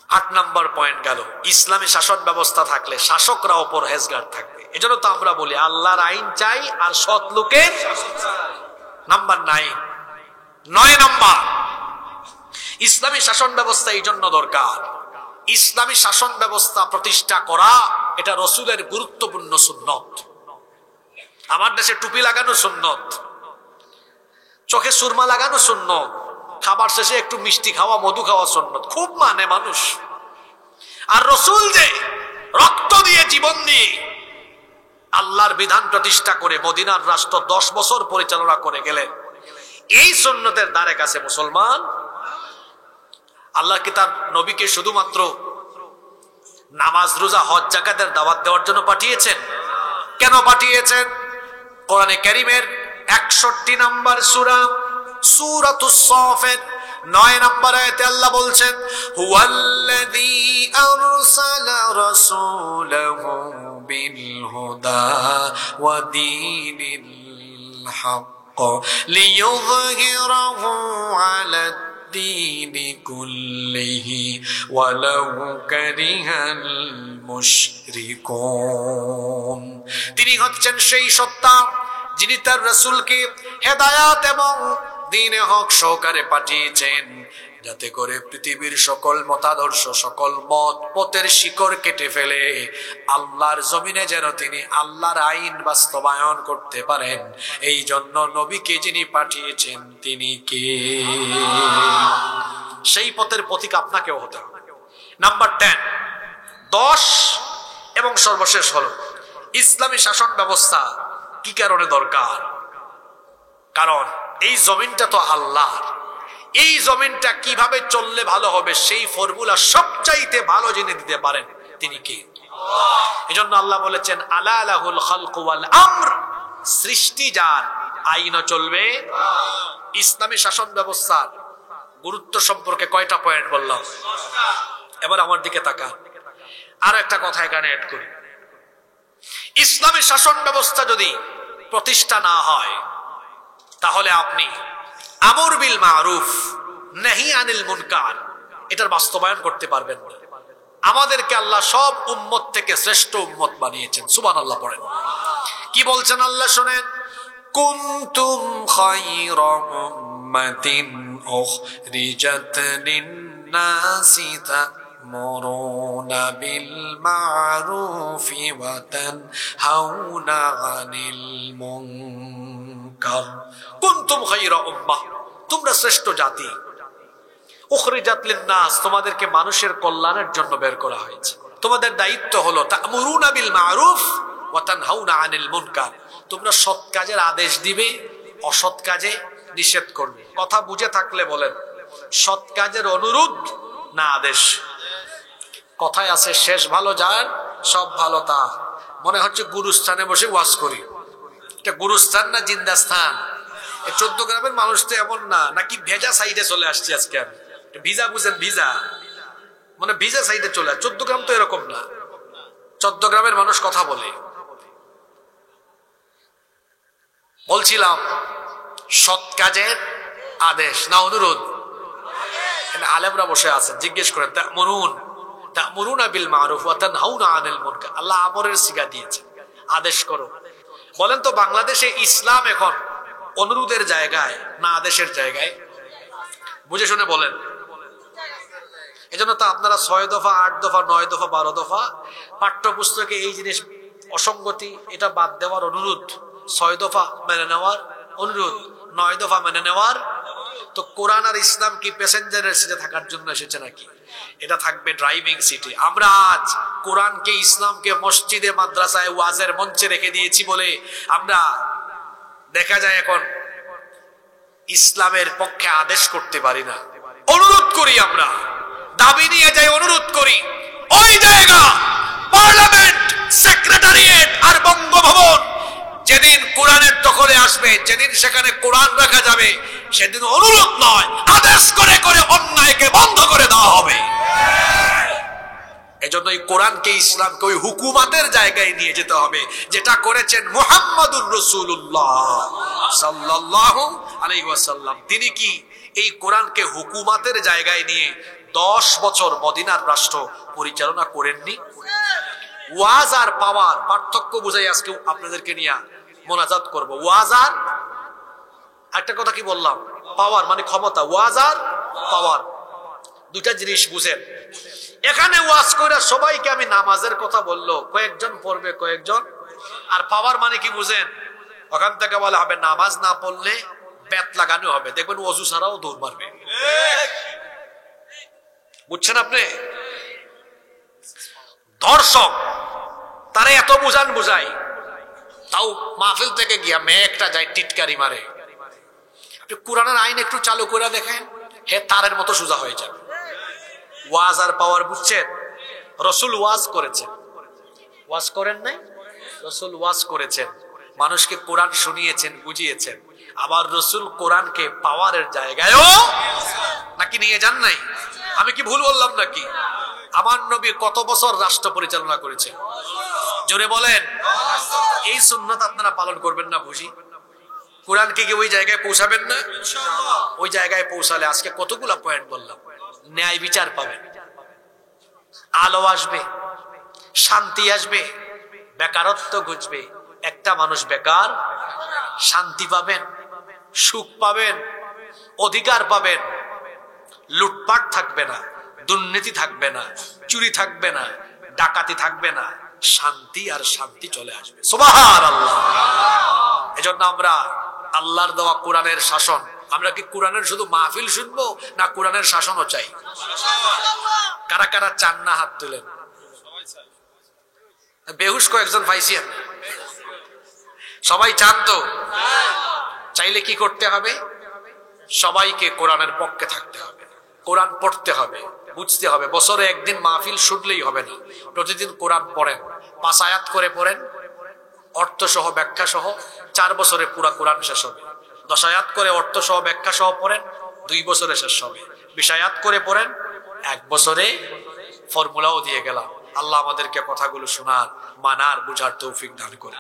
8 নম্বর পয়েন্ট গেল, ইসলামী শাসন ব্যবস্থা থাকলে শাসকরাও পরহেজগার থাকবে। এজন্য তো আমরা বলি আল্লাহর আইন চাই আর সৎ লোকের। নাম্বার 9 নম্বর, ইসলামী শাসন ব্যবস্থা এই জন্য দরকার, ইসলামী শাসন ব্যবস্থা প্রতিষ্ঠা করা এটা রাসূলের গুরুত্বপূর্ণ সুন্নত। আমার দেশে টুপি লাগানো সুন্নত, চোখে সুরমা লাগানো সুন্নত, খাবার শেষে একটু মিষ্টি খাওয়া, মধু খাওয়া সুন্নত, খুব মানে মানুষ। আর রাসূল যে রক্ত দিয়ে, জীবন দিয়ে আল্লাহর বিধান প্রতিষ্ঠা করে মদিনার রাষ্ট্র 10 বছর পরিচালনা করে গেলেন, এই সুন্নতের দ্বারে কাছে মুসলমান। আল্লাহ কি তার নবীকে শুধুমাত্র নামাজ, রোজা, হজ, যাকাতের দাওয়াত দেওয়ার জন্য পাঠিয়েছেন? কেন পাঠিয়েছেন? কোরআনে কারীমের 61 নম্বর সূরা সূরাতুস সাফাত 9 নম্বর আয়াতে আল্লাহ বলছেন হুয়াল্লাযী আরসালা রাসূলাহু বিল হুদা ওয়া দীনিল হক লিইয়ুযহিরাহু আলা الدين كله ولو كره المشركون তিনি হচ্ছেন সেই সত্তা যিনি তার রাসূলকে হেদায়েত এবং দ্বীনে হক সহকারে পাঠিয়েছেন যাতে করে পৃথিবীর সকল মতাদর্শ সকল মত পথের শিকড় কেটে ফেলে আল্লাহর জমিনে যেন তিনি আল্লাহর আইন বাস্তবায়ন করতে পারেন। এই জন্য নবীকে যিনি পাঠিয়েছেন তিনি কে? সেই পথের পথিক আপনাকেও হতে হবে। নাম্বার 10 এবং সর্বশেষ হলো ইসলামী শাসন ব্যবস্থা কি কারণে দরকার? কারণ এই জমিনটা তো আল্লাহর। এই জমিনটা কিভাবে চললে ভালো হবে সেই ফর্মুলা সবচাইতে ভালো জেনে দিতে পারেন তিনি কে? এজন্য আল্লাহ বলেছেন আলা লাহুল খালকু ওয়াল আমর, সৃষ্টি যার, আইনও চলবে। ইসলামী শাসন ব্যবস্থার গুরুত্ব সম্পর্কে কয়টা পয়েন্ট বললাম? এবার আমার দিকে তাকান, আর একটা কথা এখানে অ্যাড করি। ইসলামী শাসন ব্যবস্থা যদি প্রতিষ্ঠা না হয় তাহলে আপনি আমর বিল মারুফ নাহি আনিল মুনকার এটার বাস্তবায়ন করতে পারবেন না। আমাদেরকে আল্লাহ সব উম্মত থেকে শ্রেষ্ঠ উম্মত বানিয়েছেন। সুবহানাল্লাহ পড়েন। কি বলছেন আল্লাহ শুনেন, কুনতুম খায়রা উম্মাতিন উখরিজাত লিন-নাসি তা'মুরুনা বিল মা'রুফি ওয়া তানহাউনা আনিল মুনকার। কুনতুম খায়রা উম্মাহ, তোমরা শ্রেষ্ঠ জাতি। উখরিজাত লিন-নাস, তোমাদেরকে মানুষের কল্যাণের জন্য বের করা হয়েছে। তোমাদের দায়িত্ব হলো তা'মুরুনা বিল মা'রুফ ওয়া তানহাউনা আনিল মুনকার, তোমরা সৎ কাজের আদেশ দিবে, অসৎ কাজে নিষেধ করবে। কথা বুঝে থাকলে বলেন, সৎ কাজের অনুরোধ না আদেশ? কথায় আছে শেষ ভালো যার সব ভালো তার। মনে হচ্ছে গুরুস্থানে বসে ওয়াজ করি। এটা গুরুস্থান না জিন্দাস্থান? 14 গ্রামের মানুষ তো এমন না, নাকি ভেজা সাইডে চলে আসছে আজকে আমি। ভিজা বুঝেন, ভিজা মানে ভিজা সাইডে চলে আসছে। 14 গ্রাম তো এরকম না। 14 গ্রামের মানুষ কথা বলে। বলছিলাম সৎ কাজের আদেশ না অনুরোধ? আলেমরা বসে আছেন, জিজ্ঞেস করেন তা'মুরুনা বিল মারুফ ওয়া তানহাউনা আনিল মুনকার। আল্লাহ আমরের সিগা দিয়েছে, আদেশ করো। বলেন তো বাংলাদেশে ইসলাম এখন অনুরোধের জায়গায় না আদেশের জায়গায়? বুঝে শুনে বলেন। এজন্য তো আপনারা 6 দফা 8 দফা 9 দফা 12 দফা পাঠ্যপুস্তকে এই জিনিস অসঙ্গতি, এটা বাদ দেওয়ার অনুরোধ। 6 দফা মেনে নেওয়ার অনুরোধ, 9 দফা মেনে নেওয়ার। তো কোরআন আর ইসলাম কি প্যাসেঞ্জারের সিটে থাকার জন্য এসেছে নাকি? এটা থাকবে ড্রাইভিং সিটে। আমরা আজ কোরআনকে ইসলামকে মসজিদে মাদ্রাসায় ওয়াজের মঞ্চে রেখে দিয়েছি বলে আমরা দেখা যায় এখন ইসলামের পক্ষে আদেশ করতে পারি না। অনুরোধ করি, আমরা দাবি নিয়ে যাই, অনুরোধ করি। ওই জায়গা পার্লামেন্ট, সেক্রেটারিয়েট আর বঙ্গভবন যেদিন কোরআনের দখলে আসবে, যেদিন সেখানে কোরআন রাখা যাবে, সেদিন অনুরোধ নয় আদেশ করে করে অন্যায়কে বন্ধ করে দেওয়া হবে। এজন্য এই কোরআনকে ইসলামকে ওই হুকুমাতের জায়গায় নিয়ে যেতে হবে, যেটা করেছেন মুহাম্মাদুর রাসূলুল্লাহ সাল্লাল্লাহু আলাইহি ওয়াসাল্লাম। তিনি কি এই কোরআনকে হুকুমাতের জায়গায় নিয়ে 10 বছর মদিনার রাষ্ট্র পরিচালনা করেননি? ওয়াজ আর পাওয়ার পার্থক্য বুঝাই আজকে আপনাদেরকে নিয়ে মোনাজাত করব। ওয়াজ আর একটা কথা কি বললাম, পাওয়ার মানে ক্ষমতা। ওয়াজ আর পাওয়ার দুটা জিনিস বুঝেন। এখানে ওয়াজ করে সবাইকে আমি নামাজের কথা বললো, কয়েকজন পড়বে কয়েকজন। আর পাওয়ার মানে কি বুঝেন? ওখান থেকে বলা হবে নামাজ না পড়লে ব্যাত লাগানো হবে, দেখবেন ওযু ছাড়াও দৌড় মারবে। বুঝছেন আপনি? দর্শক তারা এত বুঝাই, তাও মাহফিল থেকে গিয়া মেয়েটা যায় টিটকারি মারে। আপনি কোরআনের আইন একটু চালু করে দেখেন, হে তারের মতো সোজা হয়ে যাবে। ওয়াজ আর পাওয়ার বুঝছেন? রাসূল ওয়াজ করেছেন, ওয়াজ করেন নাই? রাসূল ওয়াজ করেছেন, মানুষকে কোরআন শুনিয়েছেন, বুঝিয়েছেন। আবার রসুল কোরআনকে পাওয়ারের জায়গায়ও নাকি নিয়ে যান নাই? আমি কি ভুল বললাম নাকি? আমার নবী কত বছর রাষ্ট্র পরিচালনা করেছেন? জোরে বলেন। এই সুন্নাত আপনারা পালন করবেন না বুঝি? কোরআনকে কি ওই জায়গায় পৌঁছাবেন না? ওই জায়গায় পৌঁছালে আজকে কতগুলা পয়েন্ট বললাম। ন্যায় বিচার পাবেন, আলো আসবে, শান্তি আসবে, বেকারত্ব ঘুচবে। একটা মানুষ বেকার, শান্তি পাবেন, সুখ পাবেন, অধিকার পাবেন, লুটপাট থাকবে না, দুর্নীতি থাকবে না, চুরি থাকবে না, ডাকাতি থাকবে না, শান্তি আর শান্তি চলে আসবে। সুবহানাল্লাহ। এজন্য আমরা আল্লাহর দেওয়া কোরআনের শাসন, আমরা কি কোরআনের শুধু মাহফিল শুনবো না কোরআনের শাসনও চাই? কারা কারা চান না হাত তুলেন। বেহুশ কয়েকজন পাইছেন? সবাই চান তো? চাইলে কি করতে হবে? সবাইকে কোরআনের পক্ষে থাকতে হবে, কোরআন পড়তে হবে, বুঝতে হবে। বছরে একদিন মাহফিল শুনলেই হবে না, প্রতিদিন কোরআন পড়েন, 5 আয়াত করে পড়েন, অর্থ সহ ব্যাখ্যা সহ। 4 বছরে পুরা কোরআন শেষ হবে। 10 আয়াত করে অর্থ সহ ব্যাখ্যা সহ পড়েন, 2 বছরে শেষ হবে। 20 আয়াত করে পড়েন, 1 বছরে ফর্মুলাও দিয়ে গেলাম। আল্লাহ আমাদেরকে কথাগুলো শোনার, মানার, বুঝার তৌফিক দান করে।